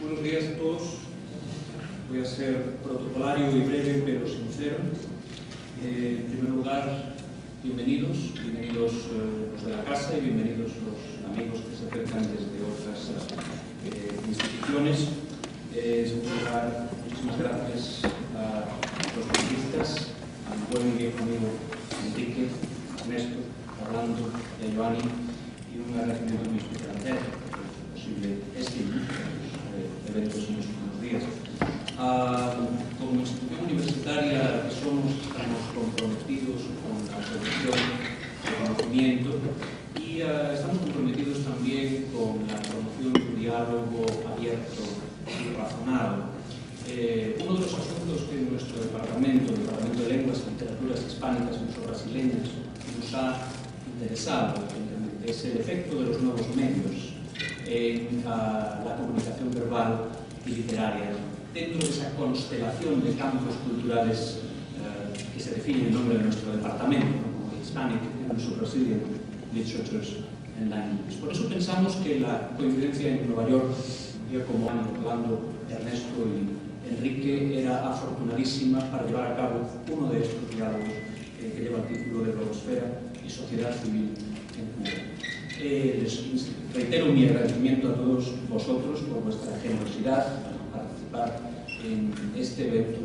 Buenos días a todos. Voy a ser protocolario y breve, pero sincero. En primer lugar, bienvenidos los de la casa y bienvenidos los amigos que se acercan desde otras instituciones. En segundo lugar, muchísimas gracias a los periodistas, a mi buen y viejo amigo Enrique, a Ernesto, a Orlando y a Joani, y un agradecimiento muy especial a Ted, posible eventos en los últimos días. Como institución universitaria que somos, estamos comprometidos con la producción de conocimiento y estamos comprometidos también con la promoción de un diálogo abierto y razonado. Uno de los asuntos que nuestro departamento, el Departamento de Lenguas y Literaturas Hispánicas y Brasileñas, nos ha interesado es el efecto de los nuevos medios en la comunicación verbal y literaria dentro de esa constelación de campos culturales que se define en el nombre de nuestro departamento, como Hispanic and Brazilian Literatures and Languages. Por eso pensamos que la coincidencia en Nueva York, como Orlando, Ernesto y Enrique, era afortunadísima para llevar a cabo uno de estos diálogos que lleva el título de Blogosfera y Sociedad Civil en Cuba. Les reitero mi agradecimiento a todos vosotros por vuestra generosidad al participar en este evento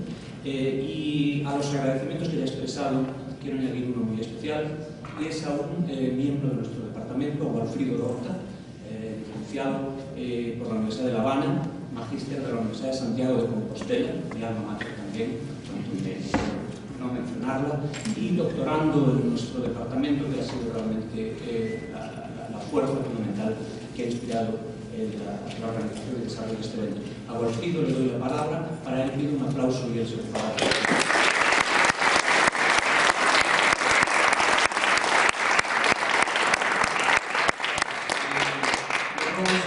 y a los agradecimientos que ya he expresado quiero añadir uno muy especial y es a un miembro de nuestro departamento, Walfrido Dorta, licenciado por la Universidad de La Habana, magíster de la Universidad de Santiago de Compostela, mi alma mater también, no mencionarla, y doctorando en nuestro departamento, que ha sido realmente la fuerza fundamental que ha inspirado la organización y desarrollo de este evento. A Walfrido le doy la palabra, para él pido un aplauso y él se prepara.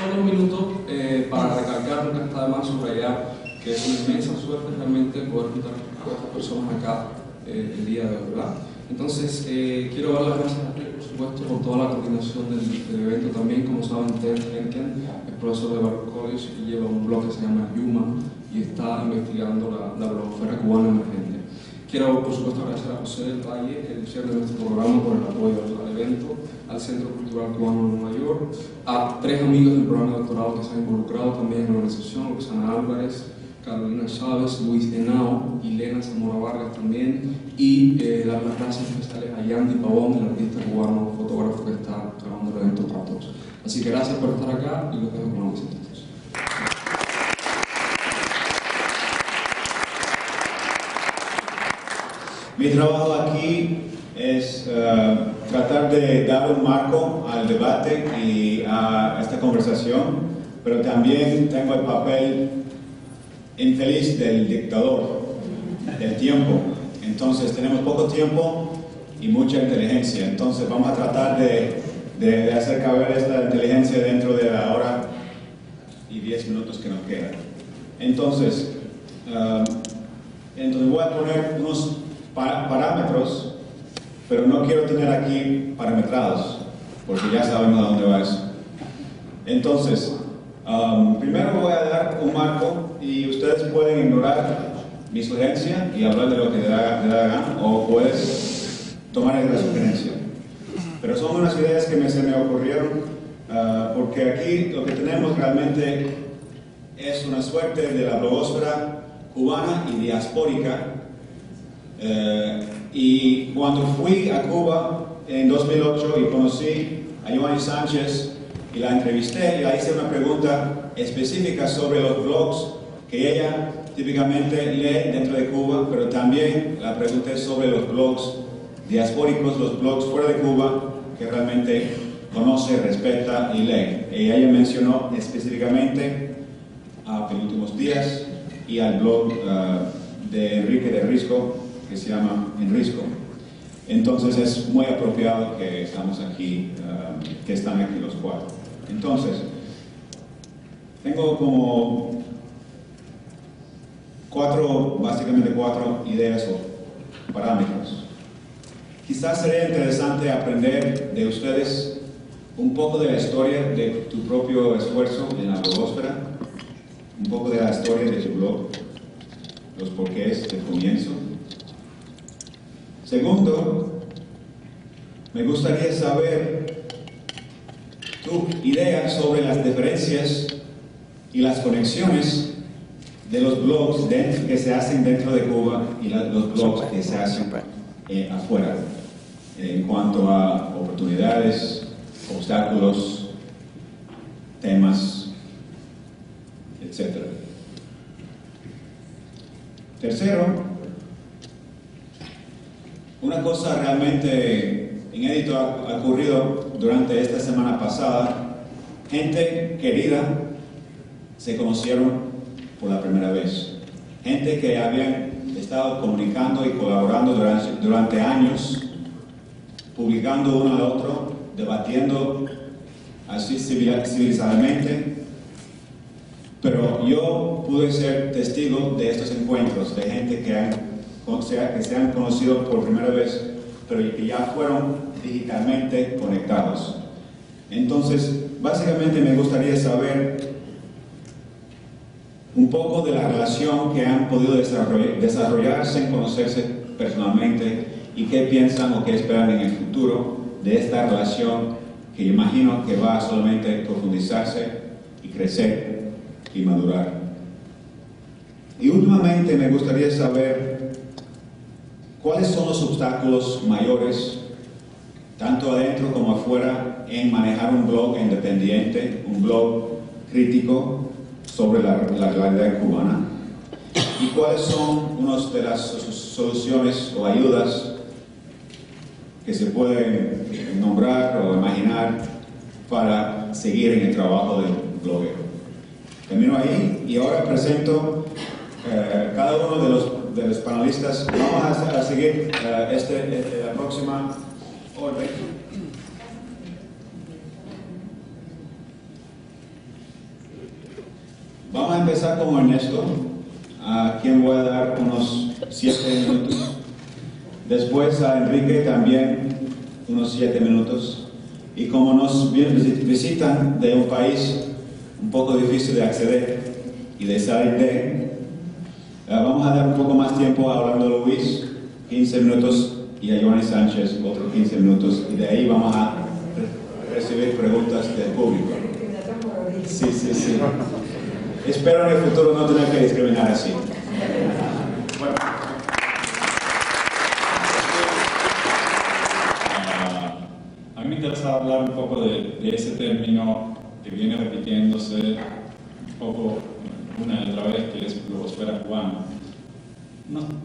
Solo un minuto para recalcar lo que está de más subrayar, que es una inmensa suerte realmente poder juntar a estas personas acá el día de hoy, ¿verdad? Entonces, quiero dar las gracias a Rick, por supuesto, por toda la coordinación del evento también. Como saben, Ted Henken es profesor de Baruch College y lleva un blog que se llama Yuma y está investigando la blogosfera cubana emergente. Quiero, por supuesto, agradecer a José del Valle, el chair de nuestro programa, por el apoyo al evento, al Centro Cultural Cubano de Nueva York, a tres amigos del programa de doctorado que se han involucrado también en la organización, Roxana Álvarez, Carolina Chávez, Luis Henao y Lena Zamora Vargas también, y dar las gracias especiales a Yandy Pavón, el artista cubano, fotógrafo que está grabando el evento para todos. Así que gracias por estar acá y los dejo con los visitantes. Mi trabajo aquí es tratar de dar un marco al debate y a esta conversación, pero también tengo el papel infeliz del dictador, del tiempo. Entonces tenemos poco tiempo y mucha inteligencia. Entonces vamos a tratar de hacer caber esta inteligencia dentro de la hora y 10 minutos que nos quedan. Entonces voy a poner unos parámetros, pero no quiero tener aquí parametrados, porque ya sabemos a dónde va eso. Entonces, primero voy a dar un marco y ustedes pueden ignorar mi sugerencia y hablar de lo que le da gana, o puedes tomar la sugerencia. Pero son unas ideas que se me ocurrieron porque aquí lo que tenemos realmente es una suerte de la blogosfera cubana y diaspórica. Y cuando fui a Cuba en 2008 y conocí a Joani Sánchez y la entrevisté, y le hice una pregunta específica sobre los blogs que ella típicamente lee dentro de Cuba, pero también la pregunté sobre los blogs diaspóricos, los blogs fuera de Cuba, que realmente conoce, respeta y lee. Y ella mencionó específicamente a Penúltimos Días y al blog de Enrique de Risco, que se llama Enrisco. Entonces es muy apropiado que estamos aquí, que están aquí los cuatro. Entonces, tengo como básicamente cuatro ideas o parámetros. Quizás sería interesante aprender de ustedes un poco de la historia de tu propio esfuerzo en la blogosfera, un poco de la historia de tu blog, los porqués del comienzo. Segundo, me gustaría saber tu idea sobre las diferencias y las conexiones de los blogs que se hacen dentro de Cuba y los blogs que se hacen afuera, en cuanto a oportunidades, obstáculos, temas, etc. Tercero, una cosa realmente inédita ha ocurrido durante esta semana pasada. Gente querida se conocieron por la primera vez. Gente que habían estado comunicando y colaborando durante años, publicando uno al otro, debatiendo así civilizadamente. Pero yo pude ser testigo de estos encuentros, de gente que se han conocido por primera vez, pero que ya fueron digitalmente conectados. Entonces, básicamente me gustaría saber un poco de la relación que han podido desarrollarse en conocerse personalmente y qué piensan o qué esperan en el futuro de esta relación que imagino que va a solamente profundizarse y crecer y madurar. Y últimamente me gustaría saber cuáles son los obstáculos mayores, tanto adentro como afuera, en manejar un blog independiente, un blog crítico sobre la realidad cubana, y cuáles son unas de las soluciones o ayudas que se pueden nombrar o imaginar para seguir en el trabajo del bloguero. Termino ahí y ahora presento cada uno de los panelistas. Vamos a seguir la próxima orden. Vamos a empezar con Ernesto, a quien voy a dar unos 7 minutos. Después a Enrique también unos 7 minutos. Y como nos visitan de un país un poco difícil de acceder y de salir de, vamos a dar un poco más tiempo a Orlando Luis, 15 minutos, y a Giovanni Sánchez otros 15 minutos. Y de ahí vamos a recibir preguntas del público. Sí. Espero en el futuro no tener que discriminar así. Bueno. A mí me interesa hablar un poco de ese término que viene repitiéndose un poco una y otra vez, que es blogosfera cubana.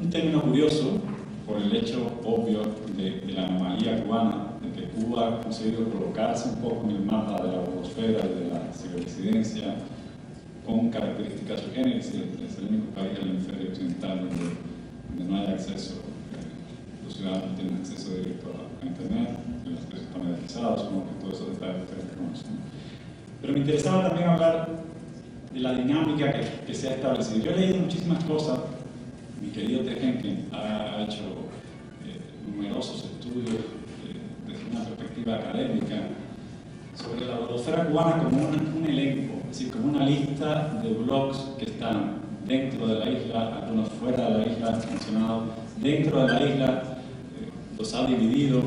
Un término curioso por el hecho obvio de la anomalía cubana, de que Cuba ha conseguido colocarse un poco en el mapa de la blogosfera y de la ciberdisidencia, con características sui generis. Es el único país del hemisferio occidental donde no hay acceso, los ciudadanos tienen acceso directo a Internet, los precios están mediatizados, como que todos esos detalles ustedes conocen. Pero me interesaba también hablar de la dinámica que se ha establecido. Yo he leído muchísimas cosas, mi querido Ted Henkin ha hecho numerosos estudios desde una perspectiva académica sobre la blogosfera cubana como un elenco, es decir, como una lista de blogs que están dentro de la isla, algunos fuera de la isla, mencionados dentro de la isla, los ha dividido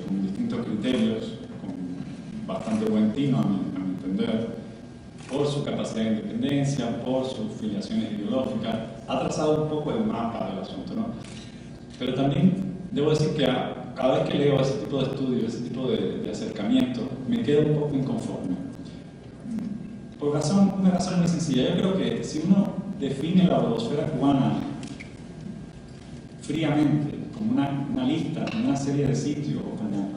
con distintos criterios, con bastante buen tino a mi entender, por su capacidad de independencia, por sus filiaciones ideológicas, ha trazado un poco el mapa del asunto, ¿no? Pero también debo decir que cada vez que leo ese tipo de estudios, ese tipo de acercamiento, me quedo un poco inconforme. Por una razón muy sencilla. Yo creo que si uno define la blogosfera cubana fríamente, como una lista, como una serie de sitios, o como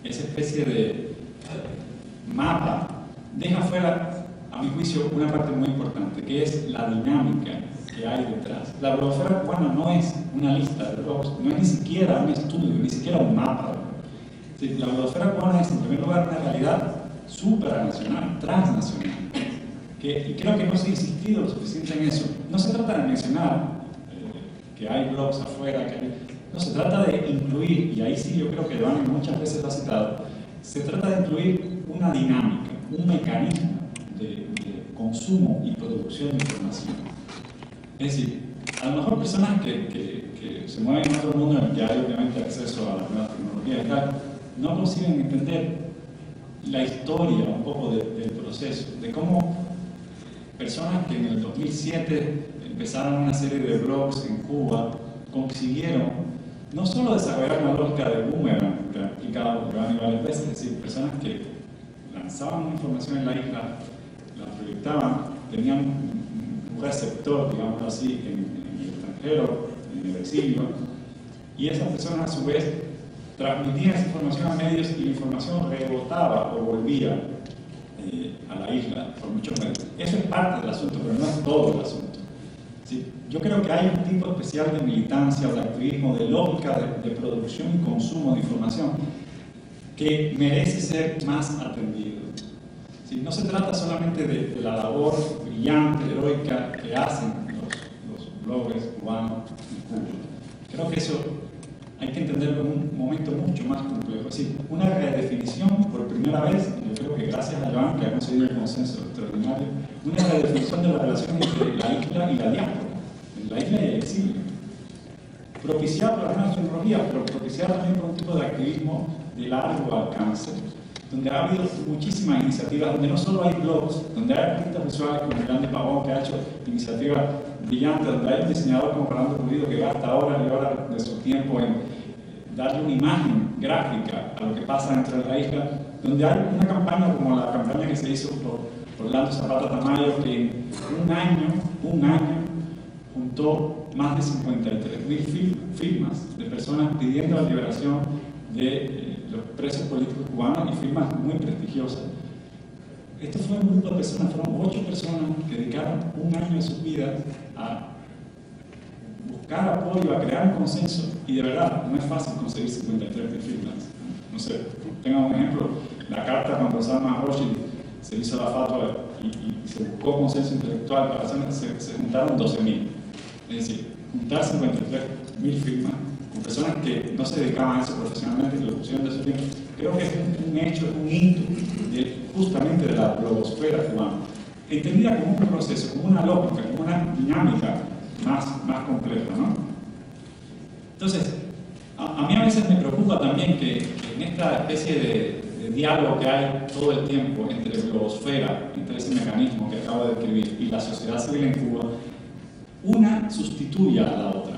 esa especie de mapa, deja fuera, a mi juicio, una parte muy importante, que es la dinámica que hay detrás. La blogosfera cubana no es una lista de blogs, no es ni siquiera un estudio, ni siquiera un mapa. La blogosfera cubana es, en primer lugar, una realidad supranacional, transnacional. Y creo que no se ha insistido lo suficiente en eso. No se trata de mencionar que hay blogs afuera, no, se trata de incluir, y ahí sí yo creo que Giovanni muchas veces lo ha citado, se trata de incluir una dinámica, un mecanismo de consumo y producción de información. Es decir, a lo mejor personas que se mueven en otro mundo en el que hay obviamente acceso a las nuevas tecnologías y tal, no consiguen entender la historia un poco del proceso, de cómo personas que en el 2007 empezaron una serie de blogs en Cuba consiguieron no solo desarrollar una lógica de boomerang que han explicado Giovanni varias veces, es decir, personas que lanzaban información en la isla, la proyectaban, tenían un receptor, digamos así, en el extranjero, en el exilio, y esas personas a su vez transmitían esa información a medios y la información rebotaba o volvía a la isla por muchos medios. Eso es parte del asunto, pero no es todo el asunto. ¿Sí? Yo creo que hay un tipo especial de militancia o de activismo, de lógica de producción y consumo de información que merece ser más atendido. ¿Sí? No se trata solamente de la labor brillante, heroica que hacen los bloggers cubanos en Cuba. Creo que eso hay que entenderlo en un momento mucho más complejo. Es decir, una redefinición por primera vez, yo creo que gracias a Joan, que ha conseguido un consenso extraordinario, una redefinición de la relación entre la isla y la diáspora, la isla y el exilio. Propiciada por las nuevas tecnologías, pero propiciada también por un tipo de activismo de largo alcance, donde ha habido muchísimas iniciativas, donde no solo hay blogs, donde hay artistas visuales como Grande Pavón, que ha hecho iniciativas brillantes, donde hay un diseñador como Fernando Pulido que gasta horas y horas de su tiempo en darle una imagen gráfica a lo que pasa dentro de la isla, donde hay una campaña como la campaña que se hizo por Orlando Zapata Tamayo, que en un año juntó más de 53.000 firmas de personas pidiendo la liberación de los presos políticos cubanos y firmas muy prestigiosas. Esto fue un grupo de personas, fueron 8 personas que dedicaron un año de sus vidas a buscar apoyo, a crear un consenso, y de verdad no es fácil conseguir 53.000 firmas. No sé, tengan un ejemplo, la carta cuando Salman Rushdie se hizo la fatua y se buscó consenso intelectual para hacer, se juntaron 12.000. Es decir, juntar 53.000 firmas con personas que no se dedicaban a eso profesionalmente, que lo pusieron de su tiempo, creo que es un hecho, un hito justamente de la blogosfera cubana, entendida como un proceso, como una lógica, como una dinámica más compleja, ¿no? Entonces, a mí a veces me preocupa también que en esta especie de diálogo que hay todo el tiempo entre blogosfera, entre ese mecanismo que acabo de describir, y la sociedad civil en Cuba, una sustituya a la otra.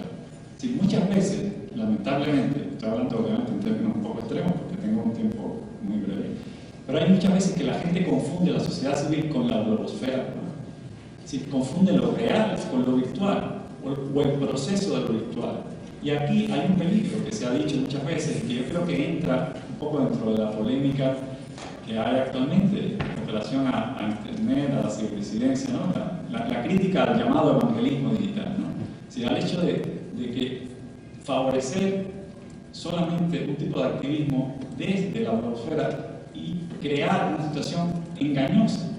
Si muchas veces, lamentablemente, estoy hablando obviamente en términos un poco extremos porque tengo un tiempo muy breve, pero hay muchas veces que la gente confunde la sociedad civil con la blogosfera, ¿no? Si confunde lo real con lo virtual o el proceso de lo virtual. Y aquí hay un peligro que se ha dicho muchas veces, que yo creo que entra un poco dentro de la polémica que hay actualmente en relación a Internet, a la ciberdisidencia, ¿no? La crítica al llamado evangelismo digital, ¿no? Si al hecho de que favorecer solamente un tipo de activismo desde la blogosfera y crear una situación engañosa.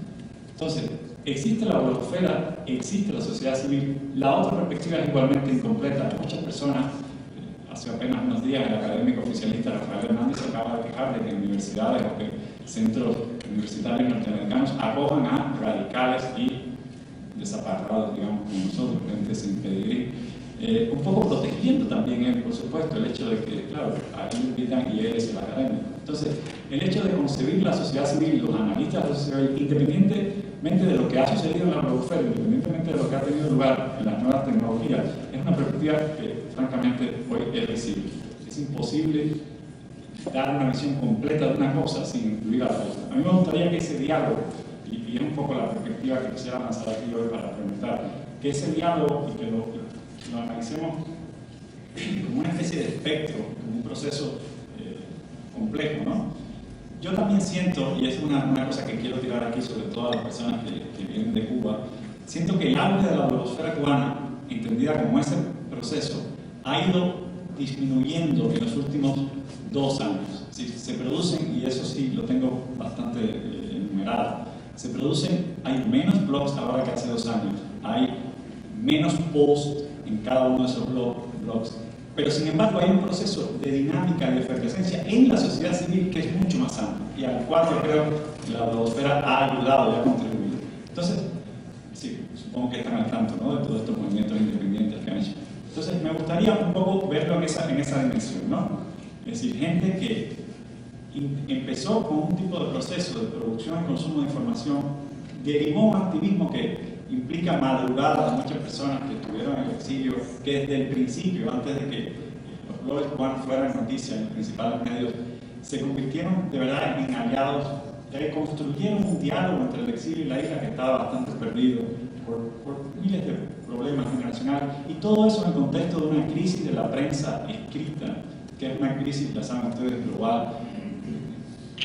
Entonces, existe la blogosfera, existe la sociedad civil, la otra perspectiva es igualmente incompleta. Muchas personas, hace apenas unos días, el académico oficialista Rafael Hernández se acaba de quejar de que universidades o que centros universitarios norteamericanos acojan a radicales y desapartados, digamos, como nosotros, gente sin pedigrí. Un poco protegiendo también él, por supuesto, el hecho de que, claro, ahí invitan y él es el académico. Entonces, el hecho de concebir la sociedad civil, los analistas de la sociedad civil, independientemente de lo que ha sucedido en la blogosfera, independientemente de lo que ha tenido lugar en las nuevas tecnologías, es una perspectiva que, francamente, hoy es visible. Es imposible dar una visión completa de una cosa sin incluir a la otra. A mí me gustaría que ese diálogo, y es un poco la perspectiva que quisiera lanzar aquí hoy para preguntar, que ese diálogo y que lo analicemos como una especie de espectro, como un proceso complejo, ¿no? Yo también siento, y es una cosa que quiero tirar aquí sobre todas las personas que vienen de Cuba, siento que el auge de la blogosfera cubana, entendida como ese proceso, ha ido disminuyendo en los últimos 2 años. Si se producen, y eso sí lo tengo bastante enumerado, se producen, hay menos blogs ahora que hace 2 años, hay menos posts en cada uno de esos blogs, pero sin embargo hay un proceso de dinámica, de efervescencia en la sociedad civil que es mucho más amplio y al cual yo creo que la blogosfera ha ayudado y ha contribuido. Entonces, sí, supongo que están al tanto, ¿no?, de todos estos movimientos independientes que han hecho. Entonces, me gustaría un poco verlo en esa dimensión, ¿no? Es decir, gente que empezó con un tipo de proceso de producción y consumo de información, derivó un activismo que implica madrugar a muchas personas que estuvieron en el exilio, que desde el principio, antes de que los blogs cubanos fueran noticia en los principales medios, se convirtieron de verdad en aliados, que construyeron un diálogo entre el exilio y la isla que estaba bastante perdido por miles de problemas generacionales, y todo eso en el contexto de una crisis de la prensa escrita, que es una crisis, la saben ustedes, global,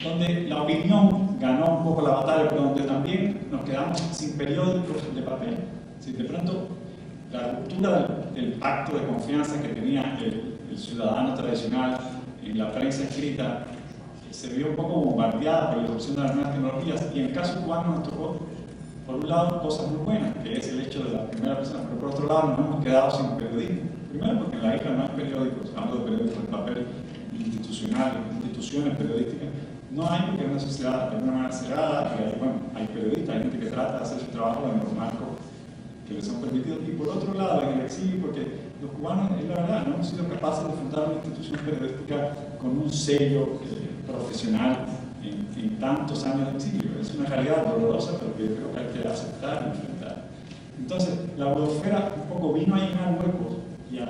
donde la opinión ganó un poco la batalla, pero donde también nos quedamos sin periódicos de papel. Si de pronto la ruptura del pacto de confianza que tenía el ciudadano tradicional en la prensa escrita se vio un poco bombardeada por la irrupción de las nuevas tecnologías, y en el caso cubano nos tocó, por un lado, cosas muy buenas, que es el hecho de la primera persona, pero por otro lado nos hemos quedado sin periodismo. Primero porque en la isla no hay periódicos, hablo de periódicos de papel institucionales, instituciones periodísticas, no hay, porque es una sociedad de alguna manera cerrada, y bueno, hay periodistas, hay gente que trata de hacer su trabajo en los marcos que les son permitidos, y por otro lado en el exilio, porque los cubanos, es la verdad, no hemos sido capaces de fundar una institución periodística con un sello profesional en tantos años de exilio. Es una realidad dolorosa, pero que yo creo que hay que aceptar y enfrentar. Entonces, la blogosfera un poco vino a llenar huecos y a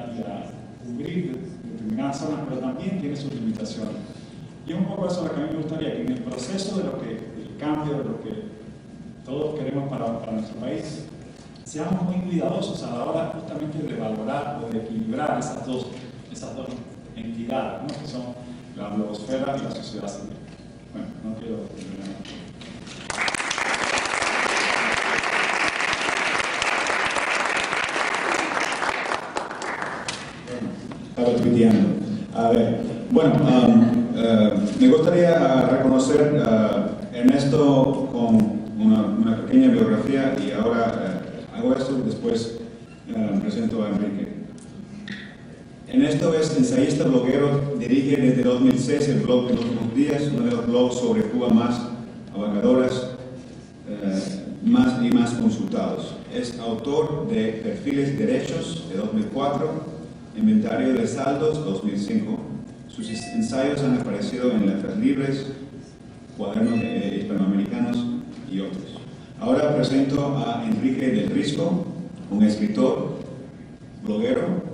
cubrir determinadas zonas, pero también tiene sus limitaciones. Y es un poco eso lo que a mí me gustaría, que en el proceso de del cambio, de lo que todos queremos para nuestro país, seamos muy cuidadosos a la hora justamente de valorar o de equilibrar esas dos entidades, ¿no?, que son la blogosfera y la sociedad civil. Bueno, no quiero terminar. Estaba tuiteando. A ver, bueno, me gustaría reconocer a Ernesto con una pequeña biografía, y ahora hago esto, después presento a Enrique. Ernesto es ensayista, bloguero, dirige desde 2006 el blog de los últimos días, uno de los blogs sobre Cuba más abarcadoras más consultados. Es autor de Perfiles Derechos de 2004, Inventario de Saldos 2005. Sus ensayos han aparecido en Letras Libres, Cuadernos Hispanoamericanos y otros. Ahora presento a Enrique del Risco, un escritor, bloguero,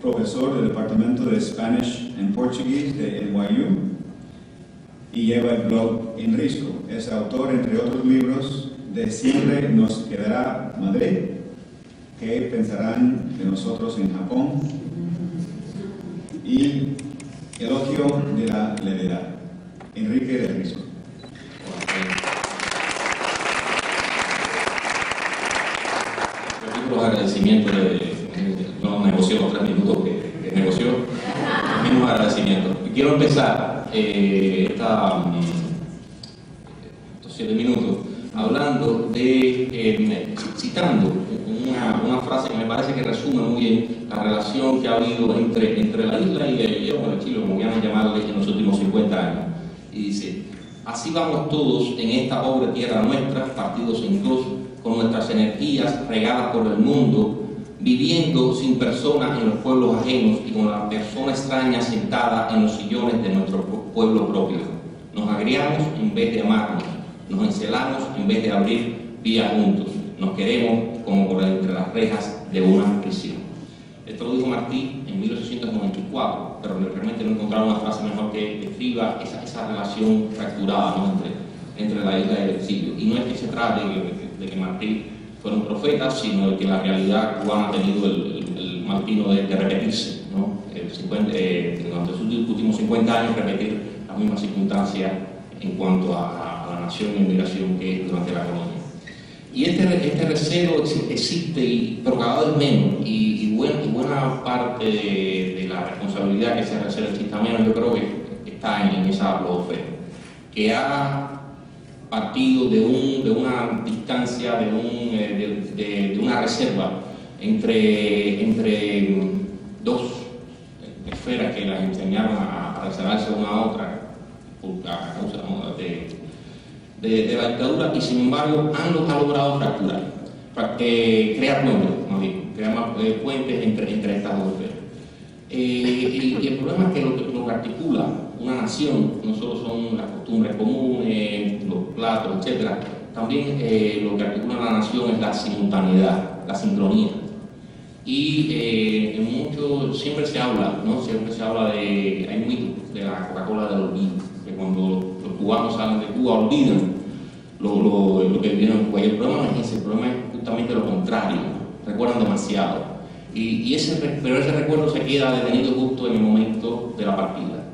profesor del Departamento de Spanish and Portuguese de NYU, y lleva el blog En Risco. Es autor, entre otros libros, de Siempre nos quedará Madrid, ¿Qué pensarán de nosotros en Japón?, y Elogio de la levedad. Enrique del Risco. Los agradecimientos no negoció los 3 minutos que negoció, los mismos agradecimientos. Quiero empezar estos 7 minutos hablando citando una frase que me parece que resume muy bien la relación que ha habido entre la isla y el exilio, como quieran llamarle, en los últimos 50 años. Y dice: así vamos todos en esta pobre tierra nuestra, partidos en cruz, con nuestras energías regadas por el mundo, viviendo sin personas en los pueblos ajenos y con la persona extraña sentada en los sillones de nuestro pueblo propio. Nos agriamos en vez de amarnos, nos encelamos en vez de abrir vía juntos, nos queremos como por entre las rejas de una prisión. Esto lo dijo Martí en 1894, pero realmente no encontraron una frase mejor que describa esa relación fracturada, ¿no?, entre la isla y el exilio. Y no es que se trate de que Martí fuera un profeta, sino de que la realidad cubana ha tenido el mal tino de repetirse, ¿no? Durante sus últimos 50 años repetir las mismas circunstancias en cuanto a la nación y inmigración que es durante la colonia. Y este recelo existe, pero cada vez menos, y buena parte de la responsabilidad que ese recelo exista menos, yo creo que está en esa blogosfera, que ha partido de una distancia, de una reserva entre dos esferas que las enseñaron a reservarse una a otra a causa de la dictadura y sin embargo han logrado fracturar, crear puentes entre estas dos esferas. Y el problema es que lo que articula una nación no solo son las costumbres comunes, los platos, etc. También lo que articula una nación es la simultaneidad, la sincronía. Y en mucho siempre se habla, ¿no? Siempre se habla de, hay un mito de la Coca-Cola del olvido, que cuando los cubanos salen de Cuba olvidan lo que vivieron en Cuba. Y el problema no es ese, el problema es justamente lo contrario, recuerdan demasiado. Pero ese recuerdo se queda detenido justo en el momento de la partida.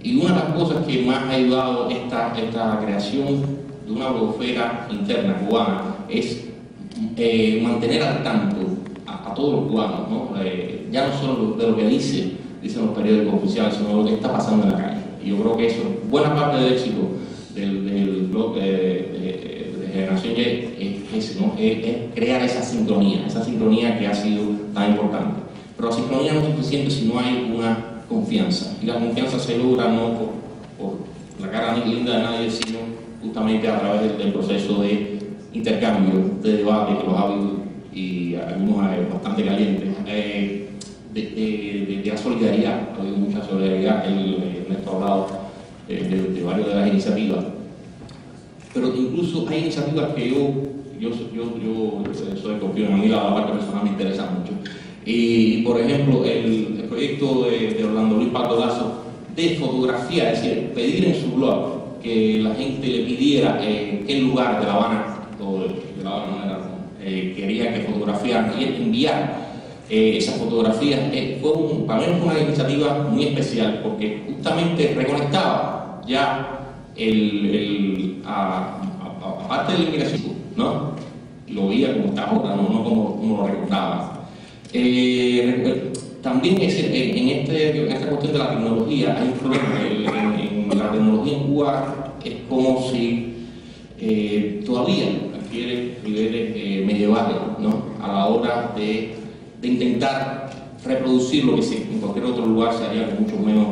Y una de las cosas que más ha ayudado esta creación de una blogosfera interna cubana es mantener al tanto a todos los cubanos, ¿no? Ya no solo de lo que dicen los periódicos oficiales, sino lo que está pasando en la calle. Y yo creo que eso, buena parte del éxito del blog de Generación Y es ese, ¿no? Es crear esa sincronía que ha sido tan importante. Pero la sincronía no es suficiente si no hay una confianza. Y la confianza se logra no por la cara linda de nadie, sino justamente a través del proceso de intercambio, de debate que los ha habido y algunos bastante calientes, de la solidaridad. Ha habido mucha solidaridad. Ernesto ha hablado de varias de las iniciativas, pero incluso hay iniciativas que yo soy confiado, a mí la parte personal me interesa mucho. Y por ejemplo, el proyecto de Orlando Luis Pato Lazo de fotografía, es decir, pedir en su blog que la gente le pidiera en qué lugar de La Habana, o de La Habana no era, quería que fotografiaran y enviar esas fotografías, para mí fue una iniciativa muy especial porque justamente reconectaba ya aparte del inmigración, ¿no? Lo veía como está ahora, no como lo recordaba. También en esta cuestión de la tecnología hay un problema. En la tecnología en Cuba es como si todavía adquiere niveles medievales, ¿no? A la hora de intentar reproducir lo que en cualquier otro lugar se haría con mucho menos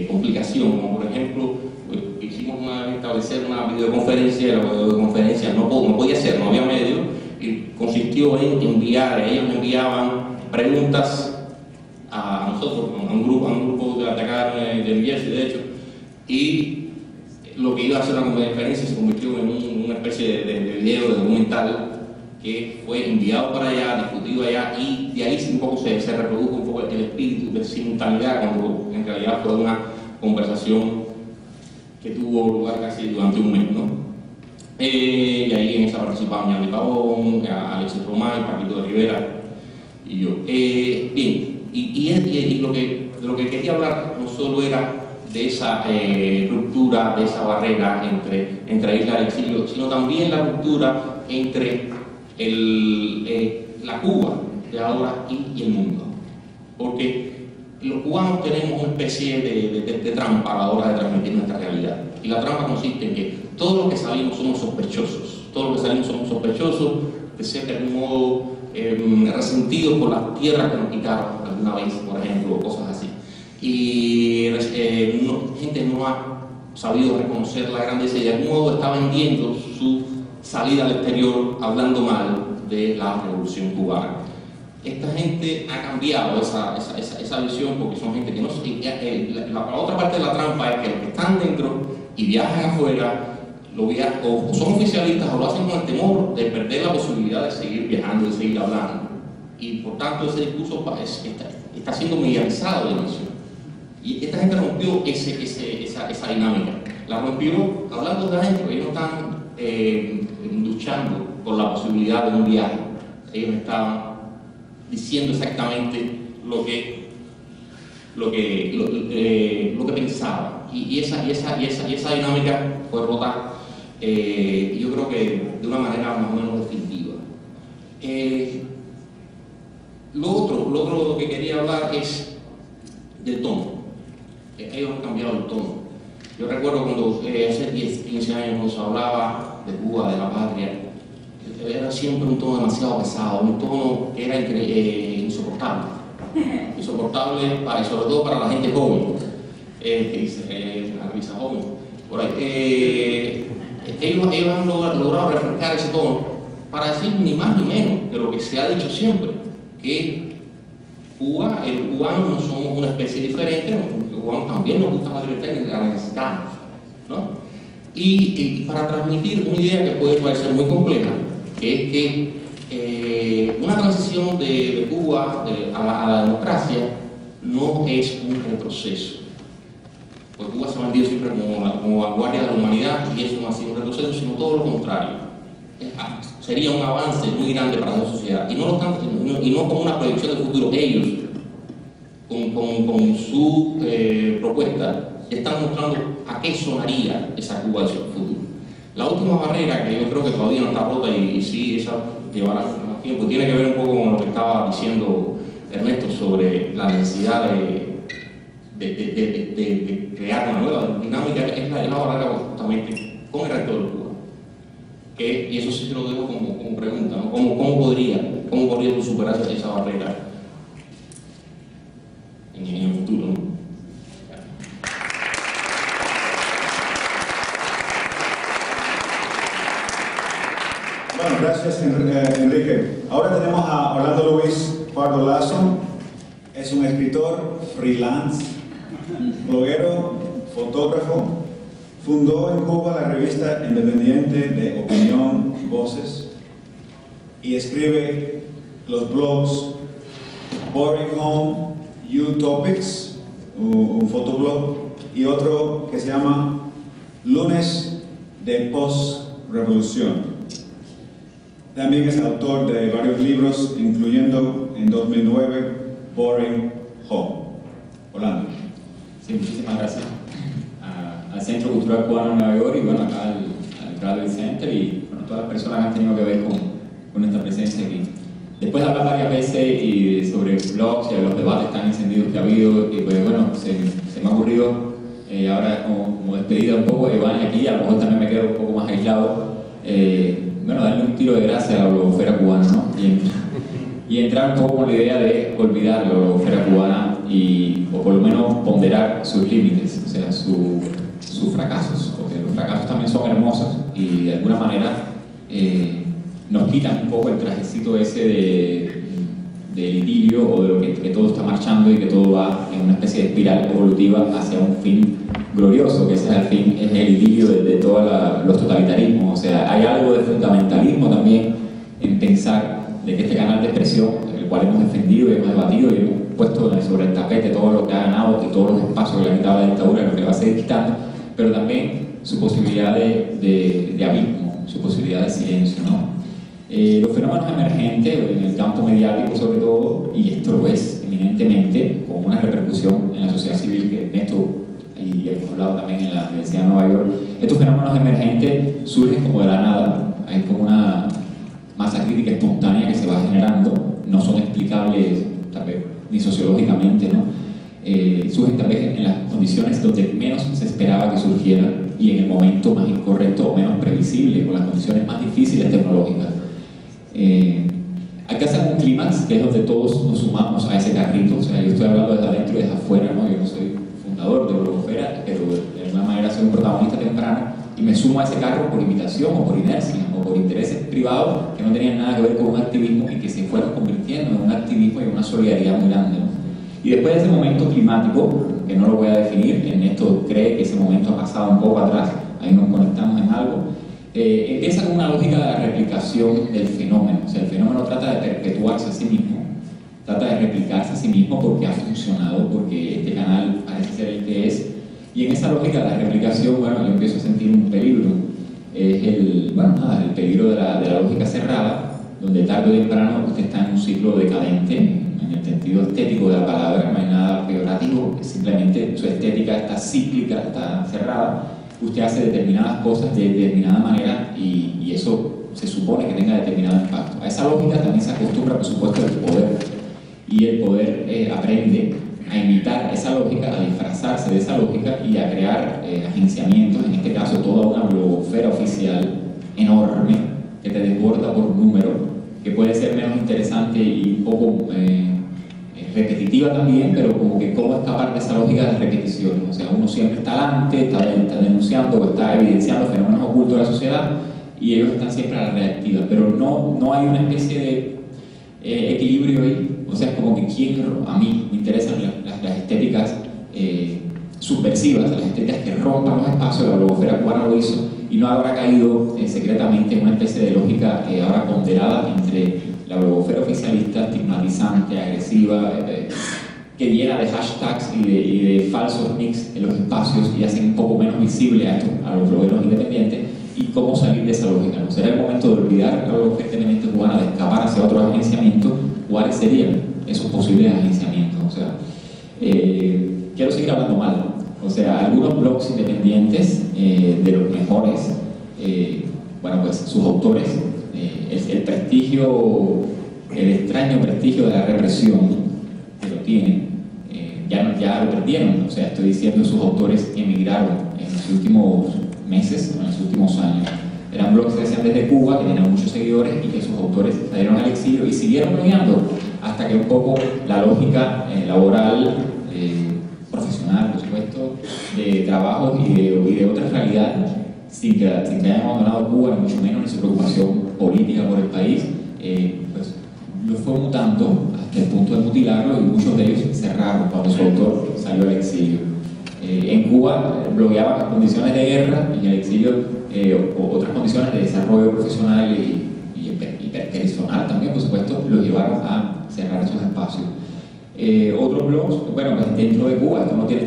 complicación, como por ejemplo hicimos establecer una videoconferencia, y la videoconferencia no podía ser, no había medio, y consistió en ellos enviaban preguntas a nosotros, a un grupo de acá de New Jersey, de hecho, y lo que iba a ser una conferencia se convirtió en una especie de video, de documental, que fue enviado para allá, discutido allá, y de ahí un poco se reprodujo un poco el espíritu de simultaneidad, cuando en realidad fue una conversación que tuvo lugar casi durante un mes, ¿no? Y ahí en esa participaban Yanni Pavón, Alexis Romay, Paquito de Rivera y yo. Bien, y de lo que quería hablar no solo era de esa ruptura, de esa barrera entre la isla y el exilio, sino también la ruptura entre la Cuba de ahora y el mundo. Porque los cubanos tenemos una especie de trampa a la hora de transmitir nuestra realidad. Y la trampa consiste en que todos los que salimos somos sospechosos. Todos los que salimos somos sospechosos de ser de algún modo resentidos por las tierras que nos quitaron alguna vez, por ejemplo, cosas así. Y gente no ha sabido reconocer la grandeza y de algún modo está vendiendo su salida al exterior hablando mal de la revolución cubana. Esta gente ha cambiado esa visión porque son gente que no se... La otra parte de la trampa es que los que están dentro y viajan afuera o son oficialistas o lo hacen con el temor de perder la posibilidad de seguir viajando, de seguir hablando. Y por tanto ese discurso está siendo medializado de inicio. Y esta gente rompió esa dinámica. La rompió hablando de adentro. Ellos no están luchando por la posibilidad de un viaje. Ellos estaban diciendo exactamente lo que pensaban. Y esa dinámica fue rota, yo creo que de una manera más o menos definitiva. Lo otro que quería hablar es del tono. Ellos han cambiado el tono. Yo recuerdo cuando hace 10, 15 años cuando se hablaba de Cuba, de la patria, era siempre un tono demasiado pesado, un tono que era insoportable. Insoportable sobre todo para la gente joven, que dice la risa joven. Por ahí, ellos han logrado refrescar ese tono para decir ni más ni menos de lo que se ha dicho siempre, que Cuba, el cubano no somos una especie diferente, los cubanos también nos gusta la libertad y la necesitamos, ¿no? Y para transmitir una idea que puede parecer muy compleja, que es que una transición de Cuba a la democracia no es un retroceso. Porque Cuba se ha vendido siempre como vanguardia de la humanidad y eso no ha sido un retroceso, sino todo lo contrario. Sería un avance muy grande para la sociedad y no como una proyección del futuro. Ellos, con su propuesta, están mostrando a qué sonaría esa Cuba del futuro. La última barrera, que yo creo que todavía no está rota y sí esa llevará más tiempo, tiene que ver un poco con lo que estaba diciendo Ernesto sobre la necesidad de crear una nueva dinámica, es la barrera justamente con el resto del Cuba. Y eso sí te lo dejo como pregunta, ¿no? ¿Cómo podría superarse esa barrera en el futuro, ¿no? Bueno, gracias Enrique. Ahora tenemos a Orlando Luis Pardo Lazo. Es un escritor freelance, bloguero, fotógrafo. Fundó en Cuba la revista independiente de opinión Voces y escribe los blogs Boring Home, U-Topics, un fotoblog, y otro que se llama Lunes de Post-Revolución. También es autor de varios libros, incluyendo en 2009 Boring Home. Orlando. Sí, muchísimas gracias. Al Centro Cultural Cubano en Nueva York y bueno, acá al Bradley Center y bueno, todas las personas que han tenido que ver con esta presencia aquí. Después de hablar varias veces y sobre blogs y los debates tan encendidos que ha habido, y pues bueno, se me ha ocurrido ahora como despedida un poco de Iván aquí, a lo mejor también me quedo un poco más aislado, bueno, darle un tiro de gracia a la blogosfera cubana, ¿no? Y entrar un poco con la idea de olvidar la blogosfera cubana o por lo menos ponderar sus límites, o sea, sus fracasos, porque los fracasos también son hermosos y de alguna manera nos quitan un poco el trajecito ese de idilio o de lo que todo está marchando y que todo va en una especie de espiral evolutiva hacia un fin glorioso, que ese al fin es el idilio de todos los totalitarismos. O sea, hay algo de fundamentalismo también en pensar de que este canal de expresión, el cual hemos defendido y hemos debatido y hemos puesto sobre el tapete todo lo que ha ganado y todos los espacios que le ha quitado la dictadura y lo que le va a seguir quitando, pero también su posibilidad de abismo, su posibilidad de silencio, ¿no? Los fenómenos emergentes, en el campo mediático sobre todo, y esto lo es eminentemente, con una repercusión en la sociedad civil que Ernesto y hemos hablado también en la Universidad de Nueva York, estos fenómenos emergentes surgen como de la nada, hay como una masa crítica espontánea que se va generando, no son explicables tal vez ni sociológicamente, ¿no? Surgen tal vez en las condiciones donde menos se esperaba que surgieran y en el momento más incorrecto o menos previsible, con las condiciones más difíciles tecnológicas. Hay que hacer un clímax que es donde todos nos sumamos a ese carrito, o sea, yo estoy hablando desde adentro y desde afuera, ¿no? Yo no soy fundador de blogosfera, pero de alguna manera soy un protagonista temprano y me sumo a ese carro por invitación o por inercia o por intereses privados que no tenían nada que ver con un activismo y que se fueron convirtiendo en un activismo y una solidaridad muy grande, ¿no? Y después de ese momento climático, que no lo voy a definir, Ernesto cree que ese momento ha pasado un poco atrás, ahí nos conectamos en algo, empieza con una lógica de la replicación del fenómeno. O sea, el fenómeno trata de perpetuarse a sí mismo, trata de replicarse a sí mismo porque ha funcionado, porque este canal parece ser el que es. Y en esa lógica de la replicación, bueno, yo empiezo a sentir un peligro. Es el peligro de la lógica cerrada, donde tarde o temprano usted está en un ciclo decadente, en el sentido estético de la palabra, no hay nada peorativo, simplemente su estética está cíclica, está cerrada. Usted hace determinadas cosas de determinada manera y eso se supone que tenga determinado impacto. A esa lógica también se acostumbra, por supuesto, el poder. Y el poder aprende a imitar esa lógica, a disfrazarse de esa lógica y a crear agenciamientos, en este caso toda una blogosfera oficial enorme que te desborda por número, que puede ser menos interesante y un poco repetitiva también, pero como que cómo escapar de esa lógica de repetición. O sea, uno siempre está adelante, está denunciando o está evidenciando fenómenos ocultos de la sociedad y ellos están siempre a la reactiva, pero no hay una especie de equilibrio ahí. O sea, es como que a mí me interesan las estéticas subversivas, las estéticas que rompan los espacios. La blogosfera cubana lo hizo y no habrá caído secretamente en una especie de lógica ahora ponderada entre la blogosfera oficialista, estigmatizante, agresiva, que llena de hashtags y de falsos nicks en los espacios y hacen un poco menos visible a los blogueros independientes, y cómo salir de esa lógica. ¿No será el momento de olvidar la blogosfera independiente cubana, de escapar hacia otros agenciamientos? ¿Cuáles serían esos posibles agenciamientos? O sea, quiero seguir hablando mal, ¿no? O sea, algunos blogs independientes de los mejores, bueno, pues sus autores, el prestigio, el extraño prestigio de la represión que lo tienen, ya lo perdieron. O sea, estoy diciendo, sus autores emigraron en los últimos meses, en los últimos años. Eran blogs que se hacían desde Cuba, que tenían muchos seguidores y que sus autores salieron al exilio y siguieron blogueando hasta que un poco la lógica laboral, profesional, por supuesto, de trabajo y de otras realidades, sin que hayan abandonado Cuba, ni mucho menos ni su preocupación política por el país, pues lo fue mutando hasta el punto de mutilarlo, y muchos de ellos cerraron cuando su autor salió al exilio. En Cuba blogueaban las condiciones de guerra, y en el exilio otras condiciones de desarrollo profesional y personal también, por supuesto, los llevaron a cerrar esos espacios. Otros blogs, bueno, pues dentro de Cuba, esto no quiere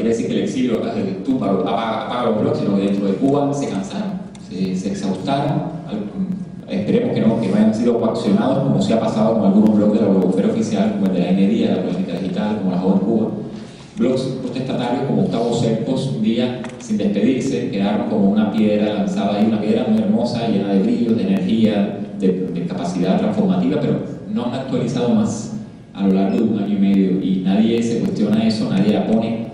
decir que el exilio apaga los blogs, sino que dentro de Cuba se cansaron, se exhaustaron. Esperemos que no hayan sido coaccionados, como sí ha pasado con algunos blogs de la blogosfera oficial, como el de la INEDIA, la Política Digital, como la Joven Cuba. Blogs protestatarios como Gustavo Cercos, un día sin despedirse, quedaron como una piedra lanzada ahí, una piedra muy hermosa, llena de brillos, de energía, de capacidad transformativa, pero no han actualizado más a lo largo de un año y medio, y nadie se cuestiona eso, nadie la pone,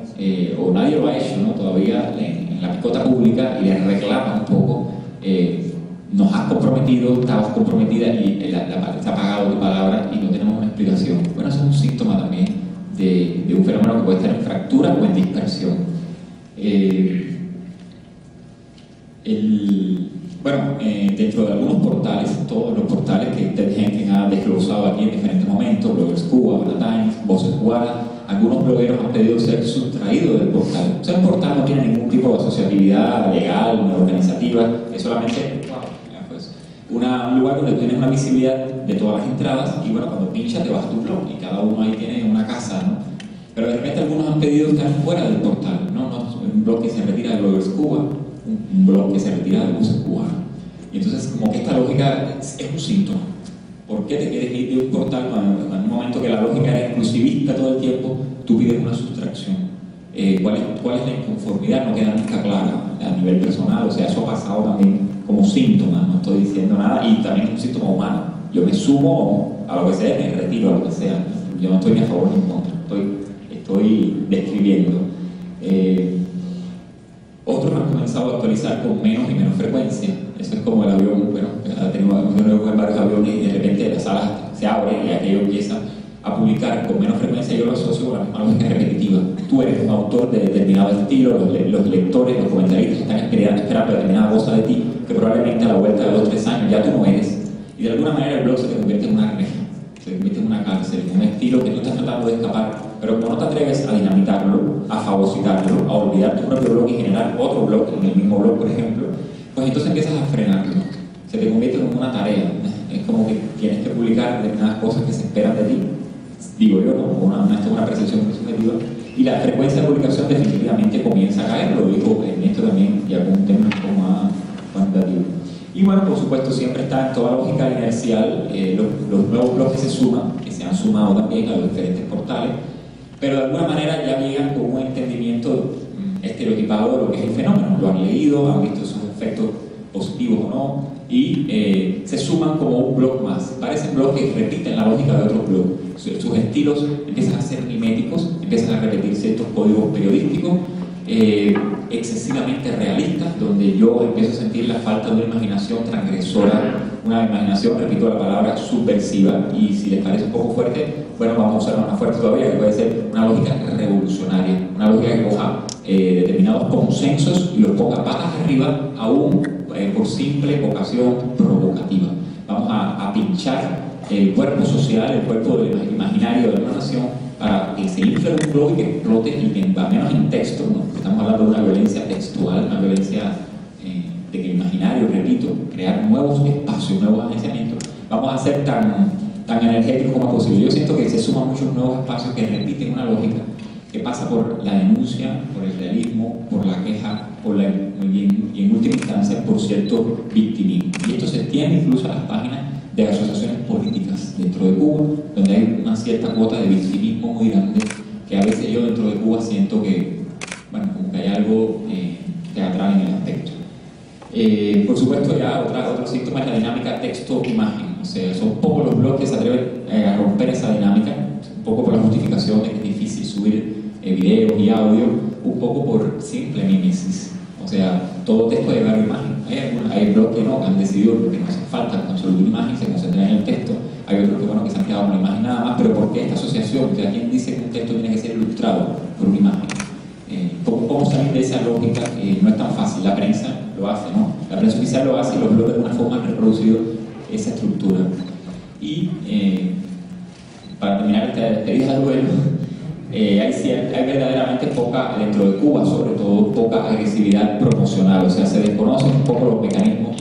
o nadie lo ha hecho, ¿no? Todavía en la picota pública, y le reclama un poco, nos has comprometido, estabas comprometida y se ha pagado tu palabra y no tenemos una explicación. Bueno, eso es un síntoma también de un fenómeno que puede estar en fractura o en dispersión. Dentro de algunos portales, todos los portales que Ted ha desglosado aquí en diferentes momentos, Bloggers Cuba, The Times, Voces Cubanas, algunos blogueros han pedido ser sustraídos del portal. O sea, el portal no tiene ningún tipo de asociatividad legal ni organizativa, es solamente un lugar donde tienes una visibilidad de todas las entradas, y bueno, cuando pinchas te vas a tu blog y cada uno ahí tiene una casa, ¿no? Pero de repente algunos han pedido estar fuera del portal, ¿no? Un blog que se retira de Bloggers Cuba, un blog que se retira de Voces Cubanas. Y entonces, como que esta lógica es un síntoma. ¿Por qué te quieres ir de un portal cuando en un momento que la lógica era exclusivista todo el tiempo, tú pides una sustracción? ¿Cuál es la inconformidad? No queda nunca clara a nivel personal. O sea, eso ha pasado también como síntoma, no estoy diciendo nada, y también es un síntoma humano. Yo me sumo a lo que sea, me retiro a lo que sea. Yo no estoy ni a favor ni en contra, estoy describiendo. Otros han comenzado a actualizar con menos y menos frecuencia. Eso es como el avión, bueno, hemos tenido varios aviones y de repente las salas se abren y aquello empieza a publicar con menos frecuencia. Yo lo asocio con la misma lógica repetitiva. Tú eres un autor de determinado estilo, los lectores, los comentaristas están esperando determinada cosa de ti, que probablemente a la vuelta de 2 o 3 años ya tú no eres. Y de alguna manera el blog se te convierte en una reja, se convierte en una cárcel, en un estilo que tú estás tratando de escapar, pero como no te atreves a dinamitarlo, a fagocitarlo, a olvidar tu propio blog y generar otro blog en el mismo blog, por ejemplo, pues entonces empiezas a frenarlo. Se te convierte en una tarea. Es como que tienes que publicar determinadas cosas que se esperan de ti. Digo yo, ¿no? Esto es una percepción muy subjetiva. Y la frecuencia de publicación definitivamente comienza a caer, lo dijo Ernesto también, y algún tema más cuantitativo. Y bueno, por supuesto, siempre está en toda lógica inercial los nuevos blogs que se suman, que se han sumado también a los diferentes portales, pero de alguna manera ya llegan con un entendimiento estereotipado de lo que es el fenómeno. Lo han leído, han visto sus efectos positivos o no, y se suman como un blog más. Parecen blogs que repiten la lógica de otros blogs. Sus estilos empiezan a ser miméticos, empiezan a repetir ciertos códigos periodísticos excesivamente realistas, donde yo empiezo a sentir la falta de una imaginación transgresora una imaginación, repito la palabra, subversiva, y si les parece un poco fuerte, bueno, vamos a usar una más fuerte todavía, que puede ser una lógica revolucionaria, una lógica que coja determinados consensos y los ponga patas arriba, aún por simple vocación provocativa. Vamos a pinchar el cuerpo social, el cuerpo imaginario de una nación, para que se infle un globo y que explote, y que va menos en texto, ¿no? Estamos hablando de una violencia textual, una violencia de que el imaginario, repito, crear nuevos espacios, nuevos agenciamientos. Vamos a ser tan energéticos como posible. Yo siento que se suman muchos nuevos espacios que repiten una lógica que pasa por la denuncia, por el realismo, por la queja, y en última instancia por cierto victimismo. Y esto se extiende incluso a las páginas de asociaciones políticas dentro de Cuba, donde hay una cierta cuota de victimismo muy grande, que a veces yo dentro de Cuba siento que, bueno, como que hay algo teatral en el aspecto. Por supuesto, ya otro síntoma es la dinámica texto-imagen. O sea, son pocos los blogs que se atreven a romper esa dinámica, un poco por la justificación de que es difícil subir videos y audio, un poco por simple mimesis. O sea, todo texto debe haber imagen. Hay blogs que no, han decidido que no hace falta con solo una imagen, se concentran en el texto. Hay otros que, bueno, que se han quedado con la imagen nada más, pero ¿por qué esta asociación? O sea, ¿quién dice que un texto tiene que ser ilustrado por una imagen? ¿Cómo salir de esa lógica? No es tan fácil. La prensa lo hace, ¿no? La prensa oficial lo hace y los blogs de alguna forma han reproducido esa estructura. Y para terminar esta despedida de duelo, hay verdaderamente poca, dentro de Cuba sobre todo, poca agresividad promocional. O sea, se desconocen un poco los mecanismos.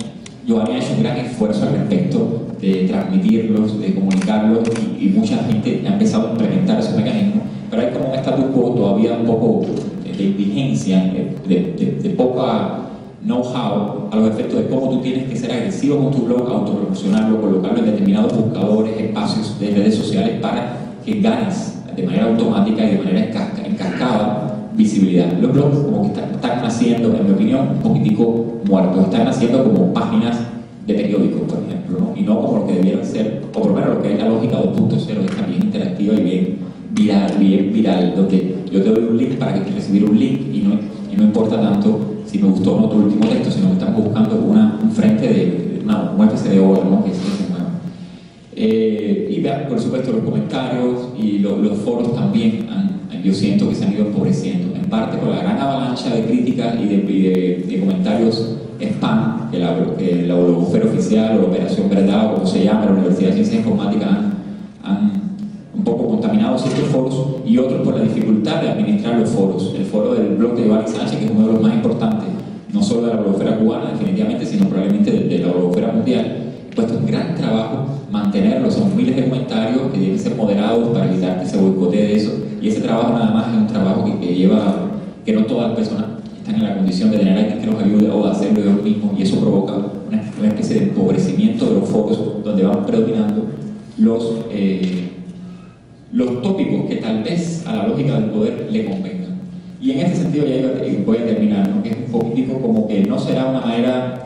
Giovanni ha hecho un gran esfuerzo al respecto de transmitirlos, de comunicarlos, y mucha gente ha empezado a implementar esos mecanismos, pero hay como un status quo todavía un poco de indigencia, de poca know-how a los efectos de cómo tú tienes que ser agresivo con tu blog, autopromocionarlo, colocarlo en determinados buscadores, espacios de redes sociales para que ganes de manera automática y de manera en cascada visibilidad. Los blogs como que están naciendo, en mi opinión, un poquitico muertos, están naciendo como páginas de periódicos, por ejemplo, ¿no? Y no como lo que debieron ser, o por lo menos lo que es la lógica 2.0, esta bien interactiva y bien viral, donde yo te doy un link para que quieras recibir un link, y no importa tanto si me gustó o no tu último texto, sino que estamos buscando un frente de una especie de obra, ¿no? Que se mueva. Y vean, por supuesto, los comentarios y los foros también yo siento que se han ido empobreciendo, en parte por la gran avalancha de críticas y de comentarios spam que la blogosfera oficial o la Operación Verdad, o como se llama, la Universidad de Ciencias Informáticas han un poco contaminado ciertos foros, y otros por la dificultad de administrar los foros. El foro del blog de Giovanni Sánchez, que es uno de los más importantes, no solo de la blogosfera cubana definitivamente, sino probablemente de la blogosfera mundial. Puesto un gran trabajo mantenerlo, son miles de comentarios que deben ser moderados para evitar que se boicotee de eso, y ese trabajo nada más es un trabajo que lleva, que no todas las personas están en la condición de tener a alguien que los ayude o de hacerlo ellos mismos, y eso provoca una especie de empobrecimiento de los foros, donde van predominando los tópicos que tal vez a la lógica del poder le convengan. Y en este sentido ya voy a terminar, ¿no? Que es un poquitico como que no será una manera,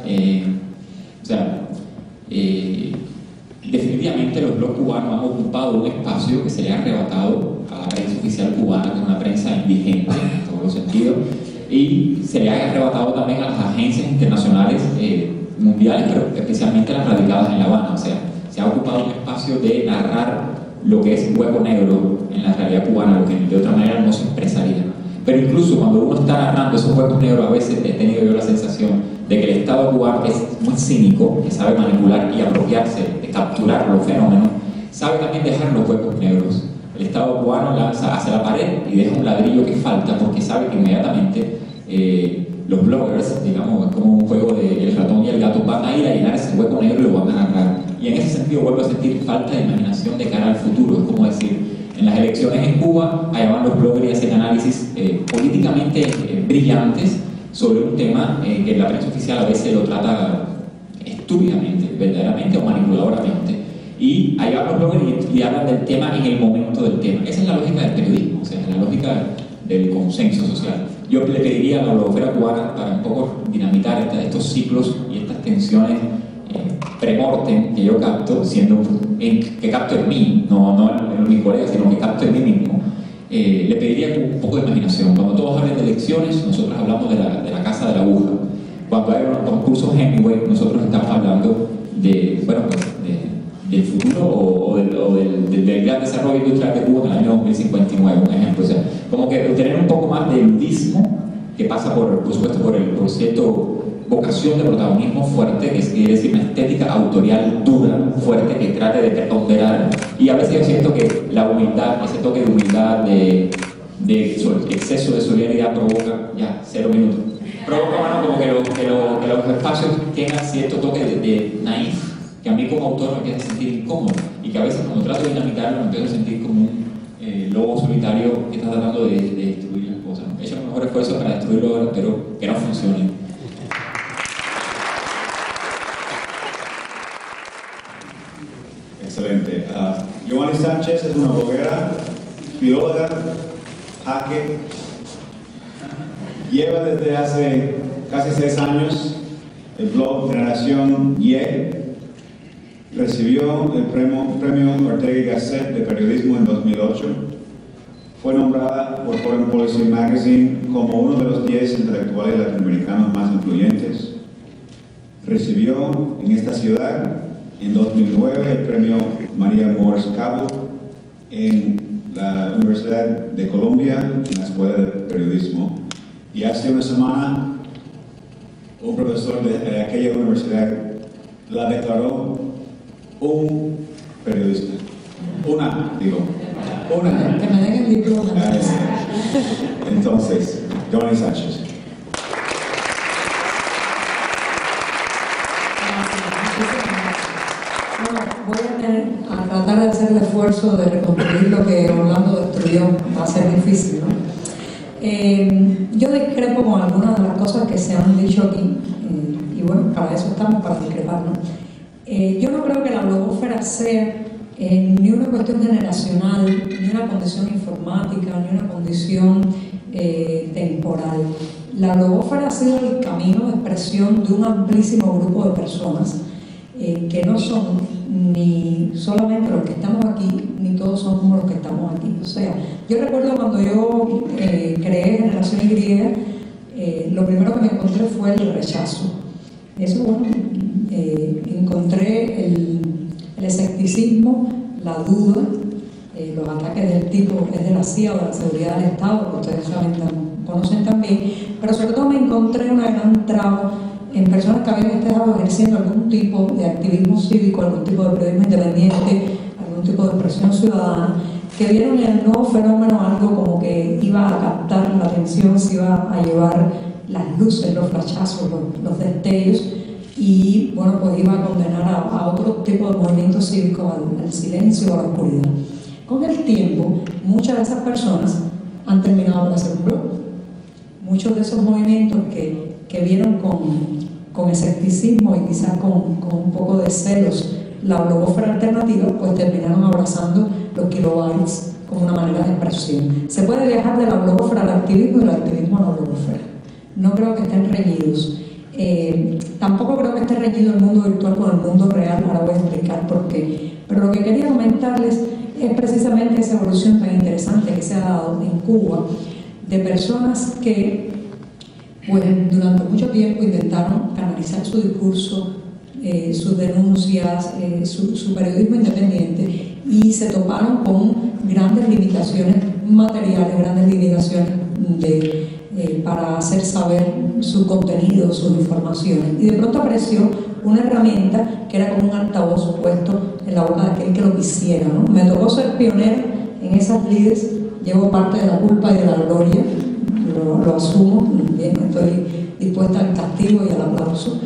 definitivamente los blogs cubanos han ocupado un espacio que se le ha arrebatado a la prensa oficial cubana, que es una prensa indigente en todos los sentidos, y se le ha arrebatado también a las agencias internacionales mundiales, pero especialmente las radicadas en La Habana. O sea, se ha ocupado un espacio de narrar lo que es un hueco negro en la realidad cubana, lo que de otra manera no se expresaría. Pero incluso cuando uno está narrando esos huecos negros, a veces he tenido yo la sensación de que el Estado cubano es muy cínico, que sabe manipular y apropiarse, de capturar los fenómenos, sabe también dejar los huecos negros. El Estado cubano lanza hacia la pared y deja un ladrillo que falta, porque sabe que inmediatamente los bloggers, digamos, como un juego de el ratón y el gato, van a ir a llenar ese hueco negro y lo van a narrar. Y en ese sentido vuelvo a sentir falta de imaginación de cara al futuro. Es como decir, en las elecciones en Cuba, allá van los bloggers y hacen análisis políticamente brillantes sobre un tema que la prensa oficial a veces lo trata estúpidamente, verdaderamente o manipuladoramente. Y allá van los bloggers y hablan del tema en el momento del tema. Esa es la lógica del periodismo, o sea, es la lógica del consenso social. Yo le pediría a la blogosfera cubana, para un poco dinamitar estos ciclos y estas tensiones premortem que yo capto, que capto en mí, no en mis colegas, sino que capto en mí mismo, le pediría un poco de imaginación. Cuando todos hablan de elecciones, nosotros hablamos de la casa de la aguja. Cuando hay unos concursos Hemingway, nosotros estamos hablando bueno, pues, del futuro o del gran desarrollo industrial de Cuba en el año 2059, un ejemplo. O sea, como que tener un poco más de ludismo, que pasa por supuesto por cierto vocación de protagonismo fuerte, que quiere decir una estética autorial dura, fuerte, que trate de ponderar. Y a veces yo siento que la humildad, ese toque de humildad, de exceso de solidaridad provoca, ya, 0 minutos, provoca, bueno, como que los espacios tengan cierto toque de naif, que a mí como autor me empieza a sentir incómodo, y que a veces cuando trato de dinamitarlo me empiezo a sentir como un lobo solitario que está tratando de destruir las cosas. He hecho el mejor esfuerzo para destruirlo ahora, pero que no funcione. Excelente. Giovanni Sánchez es una bloguera, filóloga, hacker. Lleva desde hace casi 6 años el blog Generación Y. Recibió el premio Ortega y Gasset de periodismo en 2008. Fue nombrada por Foreign Policy Magazine como uno de los 10 intelectuales latinoamericanos más influyentes. Recibió en esta ciudad en 2009 el premio María Moores Cabo en la Universidad de Colombia, en la Escuela de Periodismo. Y hace una semana un profesor de aquella universidad la declaró un periodista. Una. Que me den el diploma. Entonces, Giovanni Sánchez. Bueno, voy a tratar de hacer el esfuerzo de reconstruir lo que Orlando destruyó. Va a ser difícil, ¿no? Yo discrepo con algunas de las cosas que se han dicho aquí, y bueno, para eso estamos, para discrepar, ¿no? Yo no creo que la blogósfera sea ni una cuestión generacional, ni una condición informática, ni una condición temporal. La blogósfera ha sido el camino de expresión de un amplísimo grupo de personas que no son ni solamente los que estamos aquí, ni todos somos los que estamos aquí. O sea, yo recuerdo cuando yo creé Generación Y, lo primero que me encontré fue el rechazo. Eso, bueno, encontré el escepticismo, la duda, los ataques del tipo es de la CIA o de la seguridad del Estado, que ustedes conocen también, pero sobre todo me encontré una gran traba en personas que habían estado ejerciendo algún tipo de activismo cívico, algún tipo de periodismo independiente, algún tipo de expresión ciudadana, que vieron en el nuevo fenómeno algo como que iba a captar la atención, se iba a llevar las luces, los flashazos, los destellos, y bueno, pues iba a condenar a otro tipo de movimientos cívicos al silencio o a la oscuridad. Con el tiempo, muchas de esas personas han terminado de hacer un blog. Muchos de esos movimientos que vieron con escepticismo y quizás con un poco de celos la blogósfera alternativa, pues terminaron abrazando los kilobytes como una manera de expresión. Se puede viajar de la blogósfera al activismo y del activismo a la blogósfera. No creo que estén reñidos. Tampoco creo que esté reñido el mundo virtual con el mundo real, ahora voy a explicar por qué. Pero lo que quería comentarles es precisamente esa evolución tan interesante que se ha dado en Cuba de personas que pues, durante mucho tiempo intentaron canalizar su discurso, sus denuncias, su periodismo independiente, y se toparon con grandes limitaciones materiales, grandes limitaciones para hacer saber su contenido, sus informaciones, y de pronto apareció una herramienta que era como un altavoz puesto en la boca de aquel que lo quisiera, ¿no? Me tocó ser pionera en esas lides, llevo parte de la culpa y de la gloria, lo asumo, bien, estoy dispuesta al castigo y al aplauso,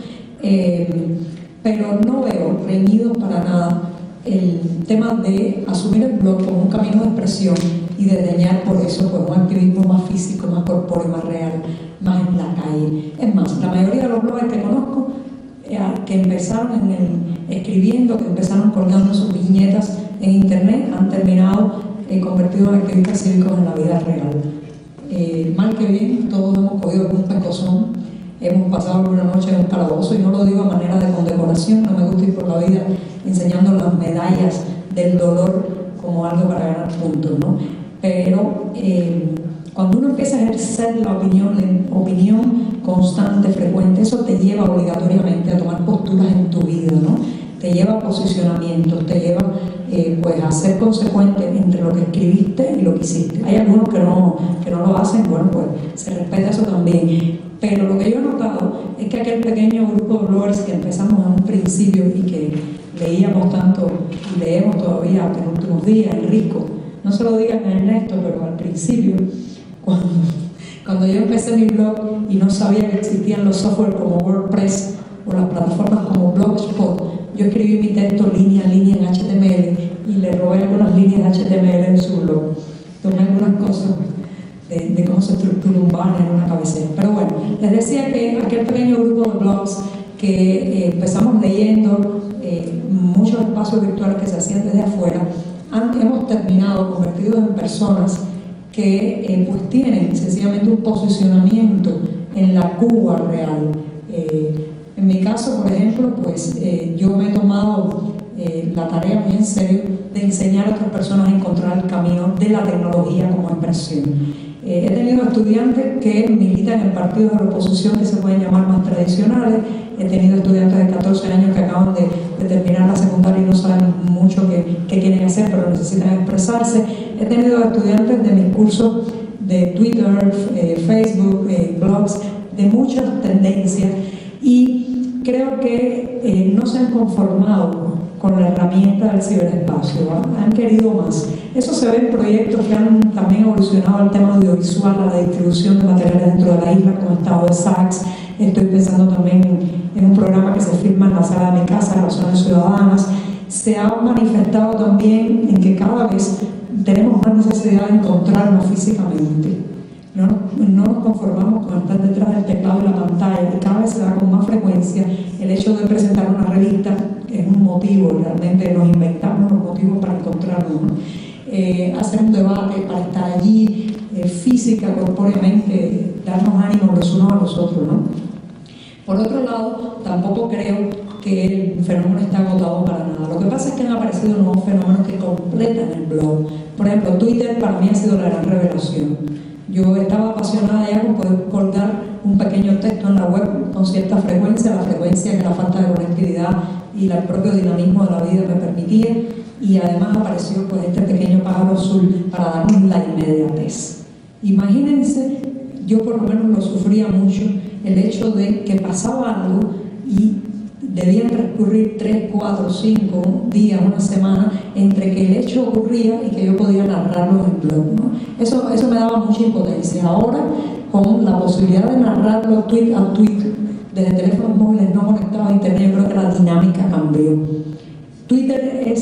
pero no veo reñido para nada el tema de asumir el blog como un camino de expresión y de desdeñar por eso pues, un activismo más físico, más corpóreo, más real, más en la calle. Es más, la mayoría de los bloggers que conozco que empezaron escribiendo, que empezaron colgando sus viñetas en internet, han terminado convertidos en activistas cívicos en la vida real. Mal que bien, todos hemos cogido algún pescozón, hemos pasado una noche en un calabozo, y no lo digo a manera de condecoración, no me gusta ir por la vida enseñando las medallas del dolor como algo para ganar puntos, ¿no? Pero cuando uno empieza a ejercer la opinión constante, frecuente, eso te lleva obligatoriamente a tomar posturas en tu vida, ¿no? posicionamientos, te lleva pues a ser consecuente entre lo que escribiste y lo que hiciste. Hay algunos que no lo hacen, bueno, pues se respeta eso también. Pero lo que yo he notado es que aquel pequeño grupo de bloggers que empezamos en un principio y que leíamos tanto y leemos todavía en los últimos días, el Risco, no se lo digan a Ernesto, pero al principio, cuando yo empecé mi blog y no sabía que existían los software como WordPress o las plataformas como Blogspot, yo escribí mi texto línea a línea en HTML y le robé algunas líneas de HTML en su blog. Tomé algunas cosas de cómo se estructura un banner en una cabecera. Pero bueno, les decía que aquel pequeño grupo de blogs que empezamos leyendo muchos espacios virtuales que se hacían desde afuera, hemos terminado convertidos en personas que pues tienen sencillamente un posicionamiento en la Cuba real. En mi caso, por ejemplo, pues yo me he tomado la tarea muy en serio de enseñar a otras personas a encontrar el camino de la tecnología como expresión. He tenido estudiantes que militan en partidos de la oposición que se pueden llamar más tradicionales. He tenido estudiantes de 14 años que acaban de terminar la secundaria y no saben mucho qué quieren hacer, pero necesitan expresarse. He tenido estudiantes de mis cursos de Twitter, Facebook, blogs, de muchas tendencias, y creo que no se han conformado con la herramienta del ciberespacio, han querido más. Eso se ve en proyectos que han también evolucionado al tema audiovisual, a la distribución de materiales dentro de la isla, como Estado de Sachs. Estoy pensando también en un programa que se filma en la sala de mi casa, Relaciones Ciudadanas. Se ha manifestado también en que cada vez tenemos más necesidad de encontrarnos físicamente. No nos conformamos con estar detrás del teclado y la pantalla, y cada vez se da con más frecuencia el hecho de presentar una revista, que es un motivo, realmente nos inventamos los motivos para encontrarnos, ¿no? Hacer un debate, para estar allí física, corpóreamente, darnos ánimos los unos a los otros, ¿no? Por otro lado, tampoco creo que el fenómeno está agotado para nada. Lo que pasa es que han aparecido nuevos fenómenos que completan el blog. Por ejemplo, Twitter para mí ha sido la gran revelación. Yo estaba apasionada ya con poder colgar un pequeño texto en la web con cierta frecuencia, la frecuencia que la falta de conectividad y el propio dinamismo de la vida me permitía, y además apareció pues este pequeño pájaro azul para darnos la inmediatez. Imagínense, yo por lo menos lo sufría mucho, el hecho de que pasaba algo y debían transcurrir 3, 4, 5 días, una semana, entre que el hecho ocurría y que yo podía narrarlo en blog, ¿no? Eso me daba mucha impotencia. Ahora, con la posibilidad de narrarlo tweet a tweet, desde teléfonos móviles no conectados a internet, yo creo que la dinámica cambió. Twitter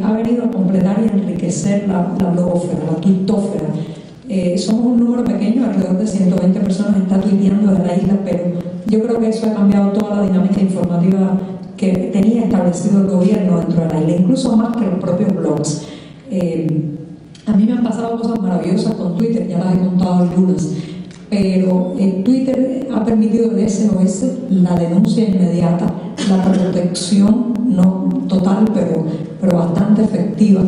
ha venido a completar y enriquecer la blogósfera, la tuitósfera. Somos un número pequeño, alrededor de 120 personas está tuiteando desde la isla, pero yo creo que eso ha cambiado toda la dinámica informativa que tenía establecido el gobierno dentro de la isla, incluso más que los propios blogs. A mí me han pasado cosas maravillosas con Twitter, ya las he contado algunas, pero Twitter ha permitido el SOS, la denuncia inmediata, la protección, no total, pero bastante efectiva,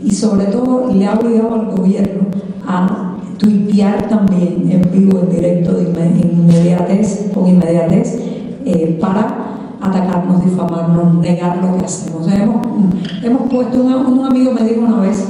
y sobre todo le ha obligado al gobierno a tuitear también en vivo, en directo, con inmediatez, para atacarnos, difamarnos, negar lo que hacemos. O sea, hemos puesto, un amigo me dijo una vez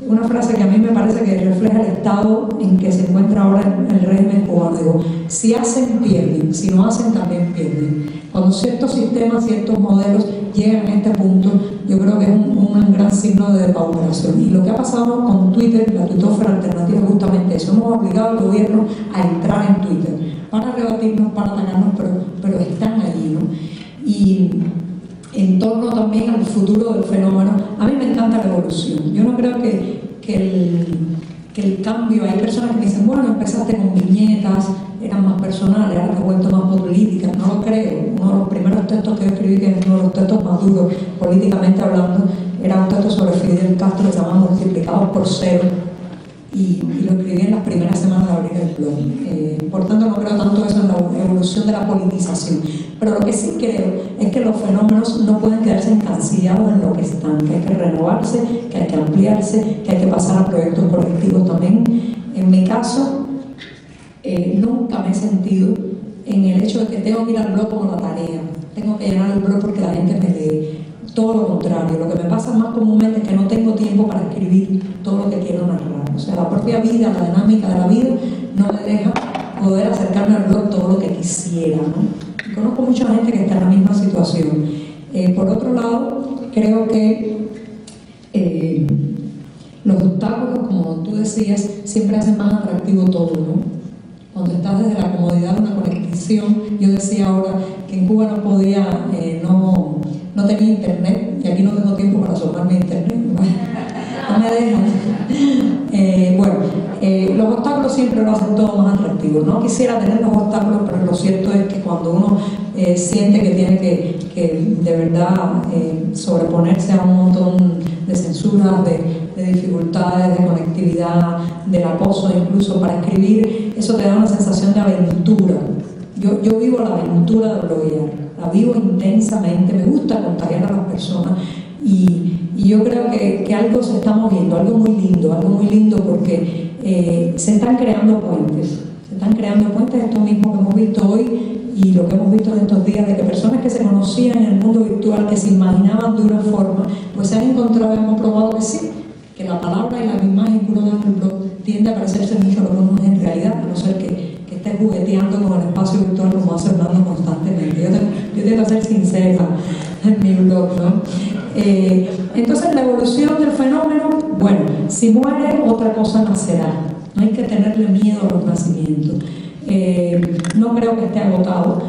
una frase que a mí me parece que refleja el estado en que se encuentra ahora el régimen cubano. Digo, si hacen, pierden, si no hacen, también pierden. Cuando ciertos sistemas, ciertos modelos llegan a este punto, yo creo que es un gran signo de depauperación. Y lo que ha pasado con Twitter, la tuitósfera alternativa, es justamente eso. Hemos obligado al gobierno a entrar en Twitter para rebatirnos, para atacarnos, pero están allí, ¿no? Y en torno también al futuro del fenómeno, a mí me encanta la evolución. Yo no creo que el cambio, hay personas que me dicen, bueno, empezaste con viñetas, eran más personales, ahora te he vuelto más políticas. No lo creo. Uno de los primeros textos que yo escribí, que es uno de los textos más duros políticamente hablando, era un texto sobre Fidel Castro que se llama Multiplicados por Cero, y lo escribí en las primeras semanas de abrir el blog. Por tanto, no creo tanto eso en la evolución de la politización. Pero lo que sí creo es que los fenómenos no pueden quedarse encancillados en lo que están, que hay que renovarse, que hay que ampliarse, que hay que pasar a proyectos colectivos también. En mi caso, nunca me he sentido en el hecho de que tengo que ir al blog como la tarea, tengo que llenar el blog porque la gente me lee. todo lo contrario. Lo que me pasa más comúnmente es que no tengo tiempo para escribir todo lo que quiero narrar. O sea, la propia vida, la dinámica de la vida no me deja poder acercarme al blog todo lo que quisiera, ¿no? Conozco mucha gente que está en la misma situación. Por otro lado, creo que los obstáculos, como tú decías, siempre hacen más atractivo todo, ¿no? Cuando estás desde la comodidad de una conexión, yo decía ahora que en Cuba no podía, no tenía internet, y aquí no tengo tiempo para asomarme a internet, no me dejan. Los obstáculos siempre lo hacen todo más atractivo. No quisiera tener los obstáculos, pero lo cierto es que cuando uno siente que tiene que de verdad sobreponerse a un montón de censuras, de dificultades, de conectividad, del acoso incluso para escribir, eso te da una sensación de aventura. Yo vivo la aventura de bloguear, la vivo intensamente, me gusta contagiar a las personas y yo creo que algo se está moviendo, algo muy lindo porque se están creando puentes, esto mismo que hemos visto hoy y lo que hemos visto en estos días, de que personas que se conocían en el mundo virtual, que se imaginaban de una forma, pues se han encontrado y hemos probado que sí, que la palabra y la imagen que uno da en el blog tiende a parecerse mucho a lo que uno es en realidad, a no ser que esté jugueteando con el espacio virtual como hace Orlando constantemente. Yo tengo que ser sincera en mi blog, ¿no? Entonces la evolución del fenómeno, bueno, si muere otra cosa nacerá, no hay que tenerle miedo a los nacimientos. No creo que esté agotado,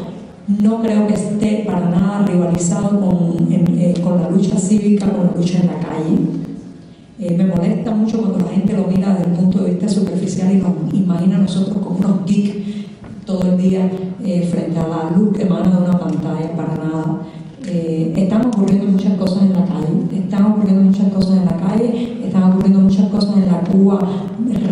no creo que esté para nada rivalizado con la lucha cívica, con la lucha en la calle. Me molesta mucho cuando la gente lo mira desde el punto de vista superficial y nos imagina a nosotros como unos geeks todo el día frente a la luz que emana de una pantalla, para nada. Están ocurriendo muchas cosas en la calle, están ocurriendo muchas cosas en la Cuba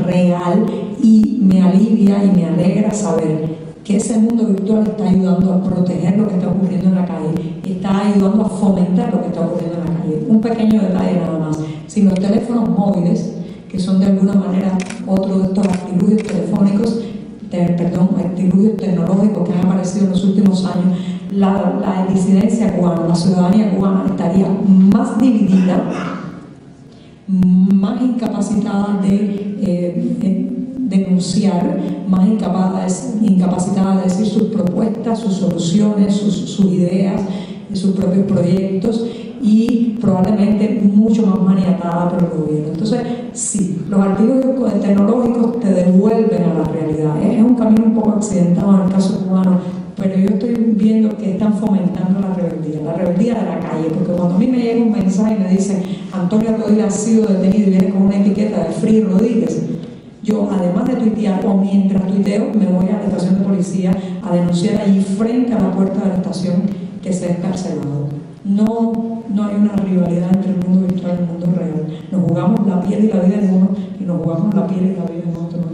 real, y me alivia y me alegra saber que ese mundo virtual está ayudando a proteger lo que está ocurriendo en la calle, está ayudando a fomentar lo que está ocurriendo en la calle. Un pequeño detalle nada más: sin los teléfonos móviles, que son de alguna manera otro de estos artilugios artilugios tecnológicos que han aparecido en los últimos años, la disidencia cubana, la ciudadanía cubana estaría más dividida, más incapacitada de denunciar, más incapacitada de decir sus propuestas, sus soluciones, sus ideas, sus propios proyectos, y probablemente mucho más maniatada por el gobierno. Entonces, sí, los artilugios tecnológicos te devuelven a la realidad. Es un camino un poco accidentado en el caso cubano, pero yo estoy viendo que están fomentando la rebeldía de la calle, porque cuando a mí me llega un mensaje y me dice Antonio Rodríguez ha sido detenido y viene con una etiqueta de Free Rodríguez, yo, además de tuitear o mientras tuiteo, me voy a la estación de policía a denunciar allí frente a la puerta de la estación que se ha encarcelado. No hay una rivalidad entre el mundo virtual y el mundo real. Nos jugamos la piel y la vida en uno y nos jugamos la piel y la vida en otro, ¿no?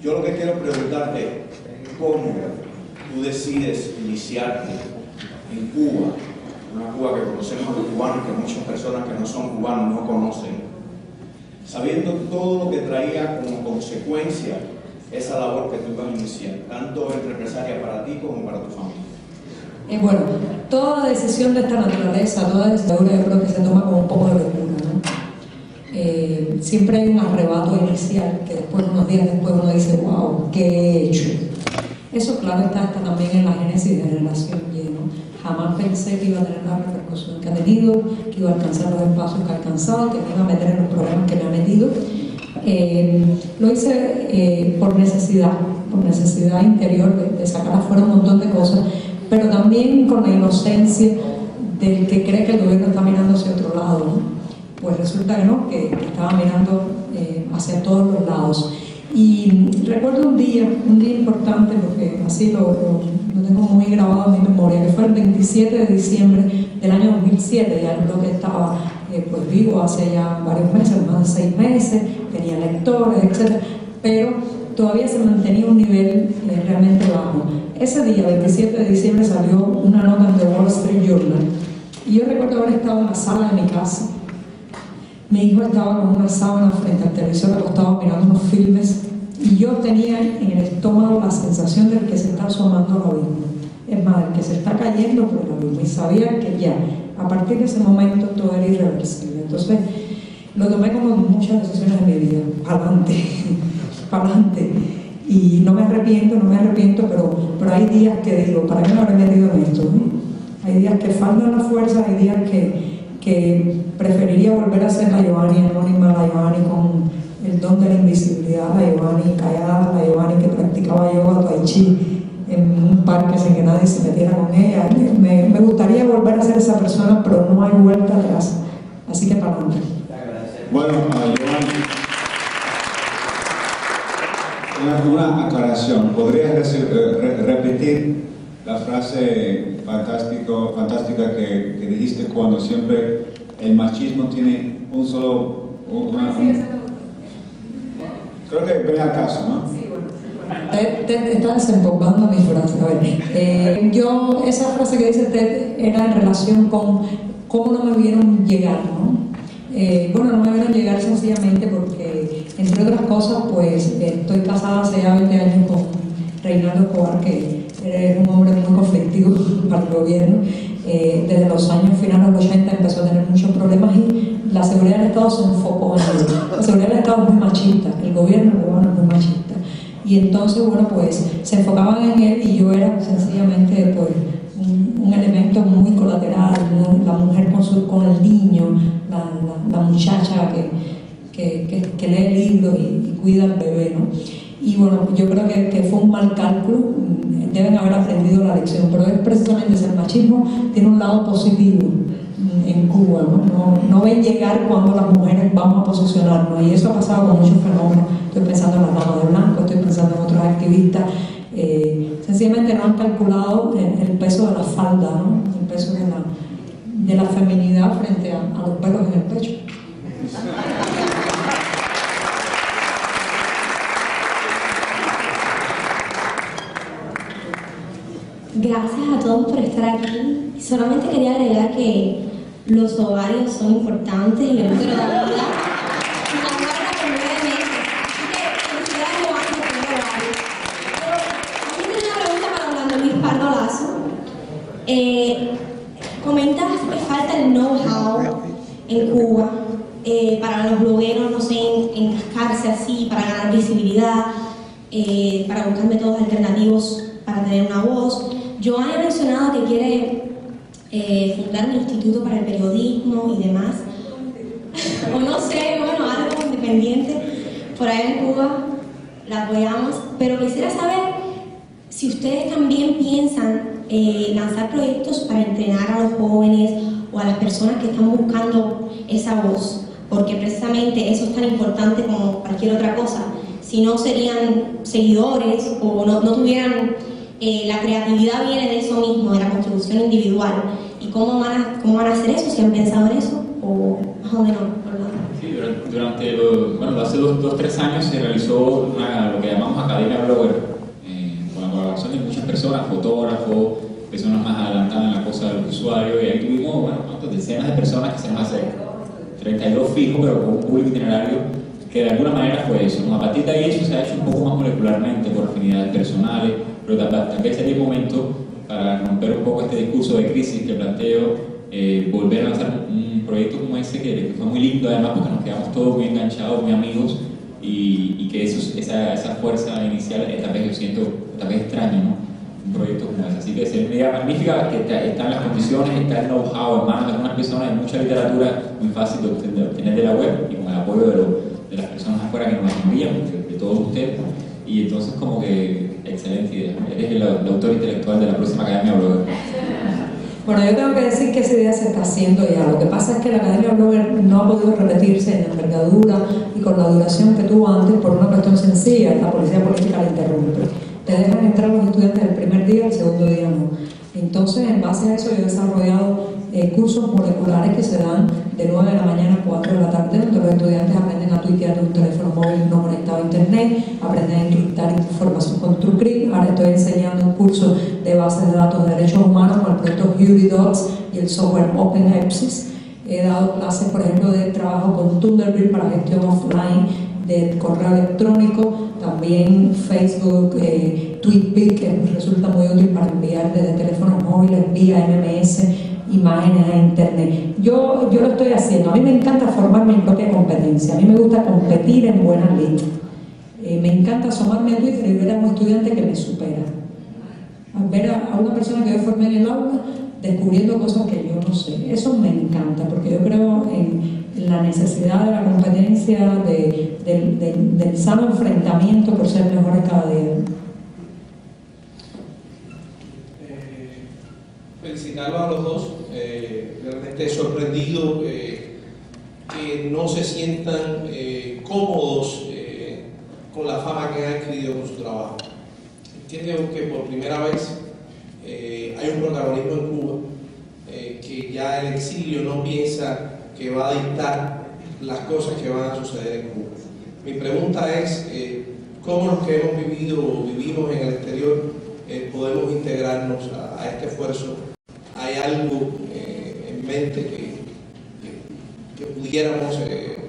Yo lo que quiero preguntarte es cómo tú decides iniciarte en Cuba, una Cuba que conocemos los cubanos, que muchas personas que no son cubanos no conocen, sabiendo todo lo que traía como consecuencia esa labor que tú vas a iniciar, tanto entre empresaria para ti como para tu familia. Bueno, toda decisión de esta naturaleza, toda decisión, yo creo que se toma con un poco de locura, ¿no? Siempre hay un arrebato inicial que después, unos días después, uno dice, wow, ¿qué he hecho? Eso, claro, está también en la génesis de Generación Y, ¿no? Jamás pensé que iba a tener la repercusión que ha tenido, que iba a alcanzar los espacios que ha alcanzado, que me iba a meter en los problemas que me ha metido. Lo hice por necesidad interior de sacar afuera un montón de cosas, pero también con la inocencia del que cree que el gobierno está mirando hacia otro lado, ¿no? Pues resulta que no, que estaba mirando hacia todos los lados. Y recuerdo un día importante, porque así lo tengo muy grabado en mi memoria, que fue el 27 de diciembre del año 2007, ya el blog estaba pues vivo hace ya varios meses, más de 6 meses, tenía lectores, etc. Pero todavía se mantenía un nivel realmente bajo. Ese día, 27 de diciembre, salió una nota en The Wall Street Journal, y yo recuerdo haber estado en la sala de mi casa, mi hijo estaba con una sábana frente al televisor acostado mirando unos filmes y yo tenía en el estómago la sensación del que se está asomando al abismo. Es más, el que se está cayendo por el abismo. Y sabía que ya, a partir de ese momento, todo era irreversible. Entonces, lo tomé como muchas decisiones de mi vida. Para adelante, para adelante. Y no me arrepiento, pero hay días que digo, ¿para qué me habré metido en esto? ¿No? Hay días que faltan la fuerza, hay días que preferiría volver a ser la Giovanni anónima, la Giovanni con el don de la invisibilidad, la Giovanni callada, la Giovanni que practicaba yoga, tai chi en un parque sin que nadie se metiera con ella. Me gustaría volver a ser esa persona, pero no hay vuelta atrás. Así que para adelante. Bueno, Giovanni, una aclaración. ¿Podrías repetir la frase fantástica que dijiste cuando siempre el machismo tiene un solo... creo que viene al caso, ¿no? Sí, bueno. Te estás desempolvando mi frase. A ver, esa frase que dice Ted era en relación con cómo no me vieron llegar, ¿no? Bueno, no me vieron llegar sencillamente porque, entre otras cosas, pues estoy casada hace ya 20 años con Reinaldo Escobar, que es un hombre muy conflictivo para el gobierno. Desde los años finales de los 80 empezó a tener muchos problemas y la seguridad del Estado se enfocó en él. La seguridad del Estado es muy machista, el gobierno cubano es muy machista. Y entonces, bueno, pues se enfocaban en él y yo era sencillamente pues, un elemento muy colateral, ¿no? La mujer con el niño, la muchacha que lee el libro y cuida al bebé, ¿no? Y bueno, yo creo que fue un mal cálculo, deben haber aprendido la lección, pero es precisamente ese machismo tiene un lado positivo en Cuba, ¿no? No ven llegar cuando las mujeres vamos a posicionarnos, y eso ha pasado con muchos fenómenos. Estoy pensando en las damas de blanco, estoy pensando en otros activistas, sencillamente no han calculado el peso de la falda, ¿no? El peso de la feminidad frente a los pelos en el pecho. Gracias a todos por estar aquí. Solamente quería agregar que los ovarios son importantes en el útero de la vida. Y la mujer por 9 meses. Así que felicidades, Giovanni, por tener ovarios. Aquí tengo una pregunta para Orlando Luis Pardo Lazo. Comentas que falta el know-how en Cuba para los blogueros, no sé, enrascarse así, para ganar visibilidad, para buscar métodos alternativos para tener una voz. Giovanni ha mencionado que quiere fundar un instituto para el periodismo y demás. O no sé, bueno, algo independiente por ahí en Cuba, la apoyamos. Pero quisiera saber si ustedes también piensan lanzar proyectos para entrenar a los jóvenes o a las personas que están buscando esa voz, porque precisamente eso es tan importante como cualquier otra cosa. Si no serían seguidores o no tuvieran... la creatividad viene de eso mismo, de la contribución individual. ¿Y cómo van a hacer eso? ¿Si han pensado en eso? ¿O más o menos? Sí, hace 2-3 años se realizó lo que llamamos Academia Blogger, con la colaboración de muchas personas, fotógrafos, personas más adelantadas en la cosa de los usuarios, y ahí tuvimos, decenas de personas que se nos hace 32 fijos, pero con un público itinerario que de alguna manera fue eso, ¿no? A partir de ahí eso se ha hecho un poco más molecularmente por afinidades personales, pero tal vez sería el momento para romper un poco este discurso de crisis que planteo, volver a lanzar un proyecto como ese que fue muy lindo además porque nos quedamos todos muy enganchados, muy amigos, y que esa fuerza inicial tal vez yo siento, tal vez extraño, ¿no? Un proyecto como ese. Así que es una idea magnífica que está en las condiciones, está el know-how en manos de algunas personas, hay mucha literatura muy fácil de obtener de la web y con el apoyo de las personas afuera que nos envían, de todos ustedes. Y entonces como que excelente idea. Eres el autor intelectual de la próxima Academia Blogger. Bueno, yo tengo que decir que esa idea se está haciendo ya. Lo que pasa es que la Academia Blogger no ha podido repetirse en la envergadura y con la duración que tuvo antes por una cuestión sencilla. La policía política la interrumpe. Te dejan entrar los estudiantes el primer día, el segundo día no. Entonces, en base a eso, yo he desarrollado cursos moleculares que se dan de 9 de la mañana a 4 de la tarde, donde los estudiantes aprenden a tuitear de un teléfono móvil no conectado a internet, aprenden a encriptar información con TrueCrypt. Ahora estoy enseñando un curso de bases de datos de derechos humanos con el proyecto HuryDocs y el software OpenEPSIS. he dado clases, por ejemplo, de trabajo con Thunderbird para gestión offline de correo electrónico, también Facebook, TweetPic, que resulta muy útil para enviar desde teléfonos móviles vía MMS imágenes a internet. Yo lo estoy haciendo. A mí me encanta formar mi propia competencia, a mí me gusta competir en buenas ligas. Me encanta asomarme a Twitter y ver a un estudiante que me supera, ver a una persona que yo formé en el aula descubriendo cosas que yo no sé. Eso me encanta, porque yo creo en la necesidad de la competencia, del sano enfrentamiento por ser mejores cada día. Felicitarlos a los dos. Realmente sorprendido que no se sientan cómodos con la fama que han adquirido con su trabajo. Entiendo que por primera vez hay un protagonismo en Cuba, que ya el exilio no piensa que va a dictar las cosas que van a suceder en Cuba. Mi pregunta es, ¿cómo los que hemos vivido o vivimos en el exterior podemos integrarnos a este esfuerzo? ¿Hay algo en mente que pudiéramos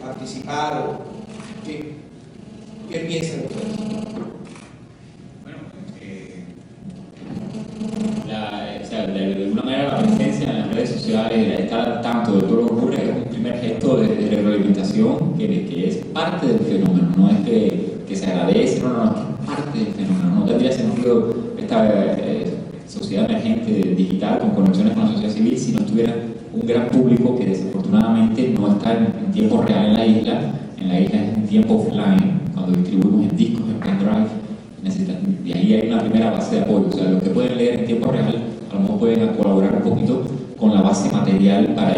participar? O ¿qué piensan ustedes? De alguna manera la presencia en las redes sociales, estar al tanto de todo lo que ocurre, es un primer gesto de retroalimentación que es parte del fenómeno, no es que se agradece, no, es que es parte del fenómeno. No tendría sentido esta sociedad emergente digital con conexiones con la sociedad civil si no tuviera un gran público que desafortunadamente no está en tiempo real en la isla es en tiempo offline, cuando distribuimos en discos, en pendrive. Y ahí hay una primera base de apoyo, o sea, los que pueden leer en tiempo real a lo mejor pueden colaborar un poquito con la base material para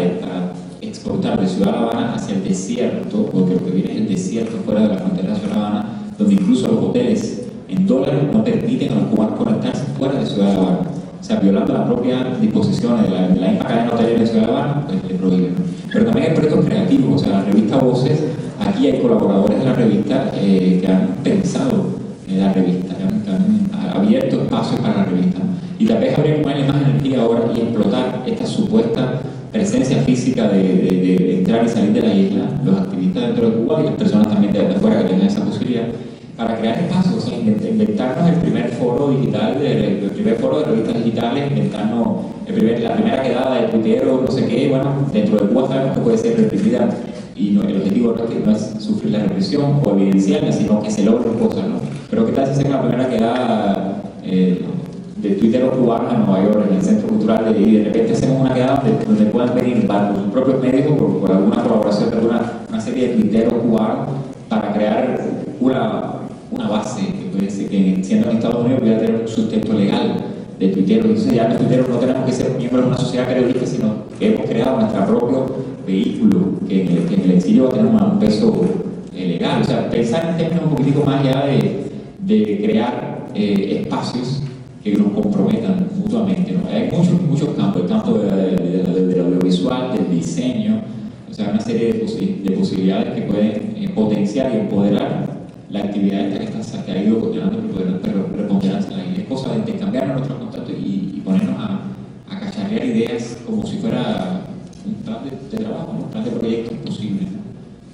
exportar de Ciudad de La Habana hacia el desierto, porque lo que viene es el desierto fuera de la frontera de Ciudad de La Habana, donde incluso los hoteles en dólares no permiten a los cubanos conectarse fuera de Ciudad de La Habana. O sea, violando las propias disposiciones de la misma cadena hotelera de Ciudad de La Habana, pues le prohíben. Pero también hay proyectos creativos, o sea, la revista Voces, aquí hay colaboradores de la revista que han pensado la revista, que han abierto espacios para la revista. Y tal vez habría que ponerle más energía ahora y explotar esta supuesta presencia física de entrar y salir de la isla, los activistas dentro de Cuba y las personas también de afuera que tengan esa posibilidad, para crear espacios, o sea, inventarnos el primer foro digital, el primer foro de revistas digitales, inventarnos la primera quedada de tuitero, no sé qué. Bueno, dentro de Cuba sabemos que puede ser reprimida y el objetivo no es sufrir la represión o evidenciarla, sino que se logren cosas, ¿no? Pero ¿qué tal si hacemos la primera quedada de tuiteros cubanos en Nueva York, en el Centro Cultural, y de repente hacemos una quedada donde puedan venir para sus propios medios o por alguna colaboración de una serie de tuiteros cubanos para crear una base que puede ser que siendo en Estados Unidos pudiera tener un sustento legal de tuiteros? Entonces ya los tuiteros no tenemos que ser miembros de una sociedad periodística, sino que hemos creado nuestro propio vehículo que en el exilio va a tener un peso legal. O sea, pensar en términos un poquitico más allá de crear espacios que nos comprometan mutuamente, ¿no? Hay muchos campos, el campo del audiovisual, del diseño, o sea, una serie de posibilidades que pueden potenciar y empoderar la actividad esta que ha ido continuando preponderancia en la isla. Es cosa de intercambiar nuestros contactos y ponernos a cacharrear ideas como si fuera un plan de trabajo, un plan de proyectos posible.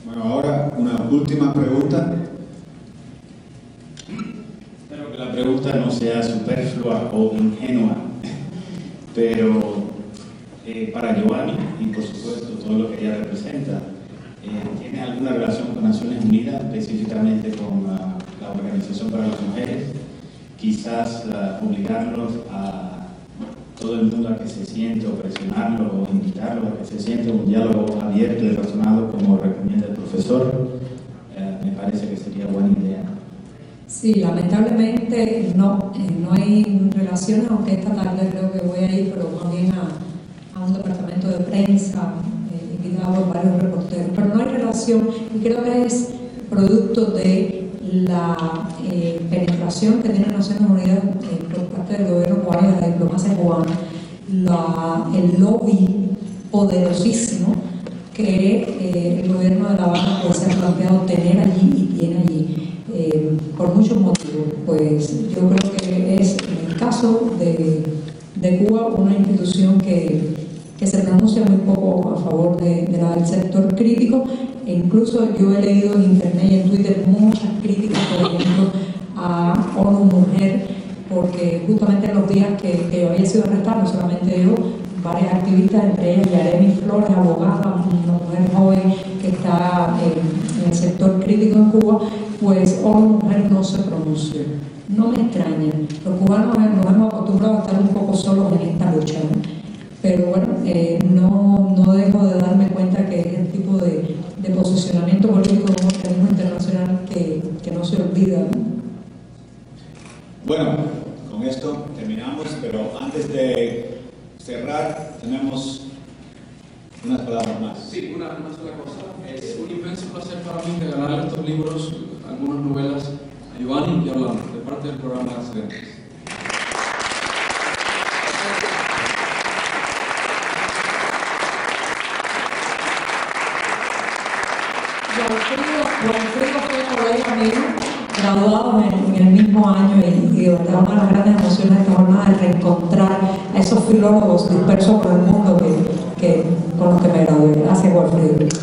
Bueno, ahora una última pregunta. Espero que la pregunta no sea superflua o ingenua, pero para Giovanni y por supuesto todo lo que ella representa, ¿tiene alguna relación con Naciones Unidas, específicamente con la Organización para las Mujeres? Quizás obligarlos a todo el mundo a que se siente, o presionarlos, o invitarlos a que se siente un diálogo abierto y razonado, como recomienda el profesor. Me parece que sería buena idea. Sí, lamentablemente no hay relación, aunque esta tarde creo que voy a ir, pero más bien a un departamento de prensa invitado por varios reporteros, pero no hay relación, y creo que es producto de la penetración que tiene Naciones Unidas por parte del gobierno cubano y de la diplomacia cubana, el lobby poderosísimo que el gobierno de La Habana pues, se ha planteado tener allí y tiene allí. Por muchos motivos, pues yo creo que es en el caso de Cuba una institución que que se pronuncia muy poco a favor del sector crítico, e incluso yo he leído en internet y en Twitter muchas críticas, por ejemplo, a ONU Mujer, porque justamente en los días que yo había sido arrestada, no solamente yo, varias activistas, entre ellas Yaremi Flores, abogada, una mujer joven que está en el sector crítico en Cuba, pues ONU Mujer no se pronunció. No me extraña, los cubanos nos hemos acostumbrado a estar un poco solos en esta lucha, ¿no? Pero bueno, no dejo de darme cuenta que es el tipo de posicionamiento político de un organismo internacional que no se olvida, ¿no? Bueno, con esto terminamos, pero antes de cerrar tenemos unas palabras más. Sí, una sola cosa. Es un inmenso placer para mí regalarle estos libros, algunas novelas, a Giovanni y a Orlando, de parte del programa Excelentes. Wilfrido fue colega mío, graduados en el mismo año, y de verdad una de las grandes emociones de esta jornada es reencontrar a esos filólogos dispersos por el mundo con los que me gradué. Gracias, Wilfrido.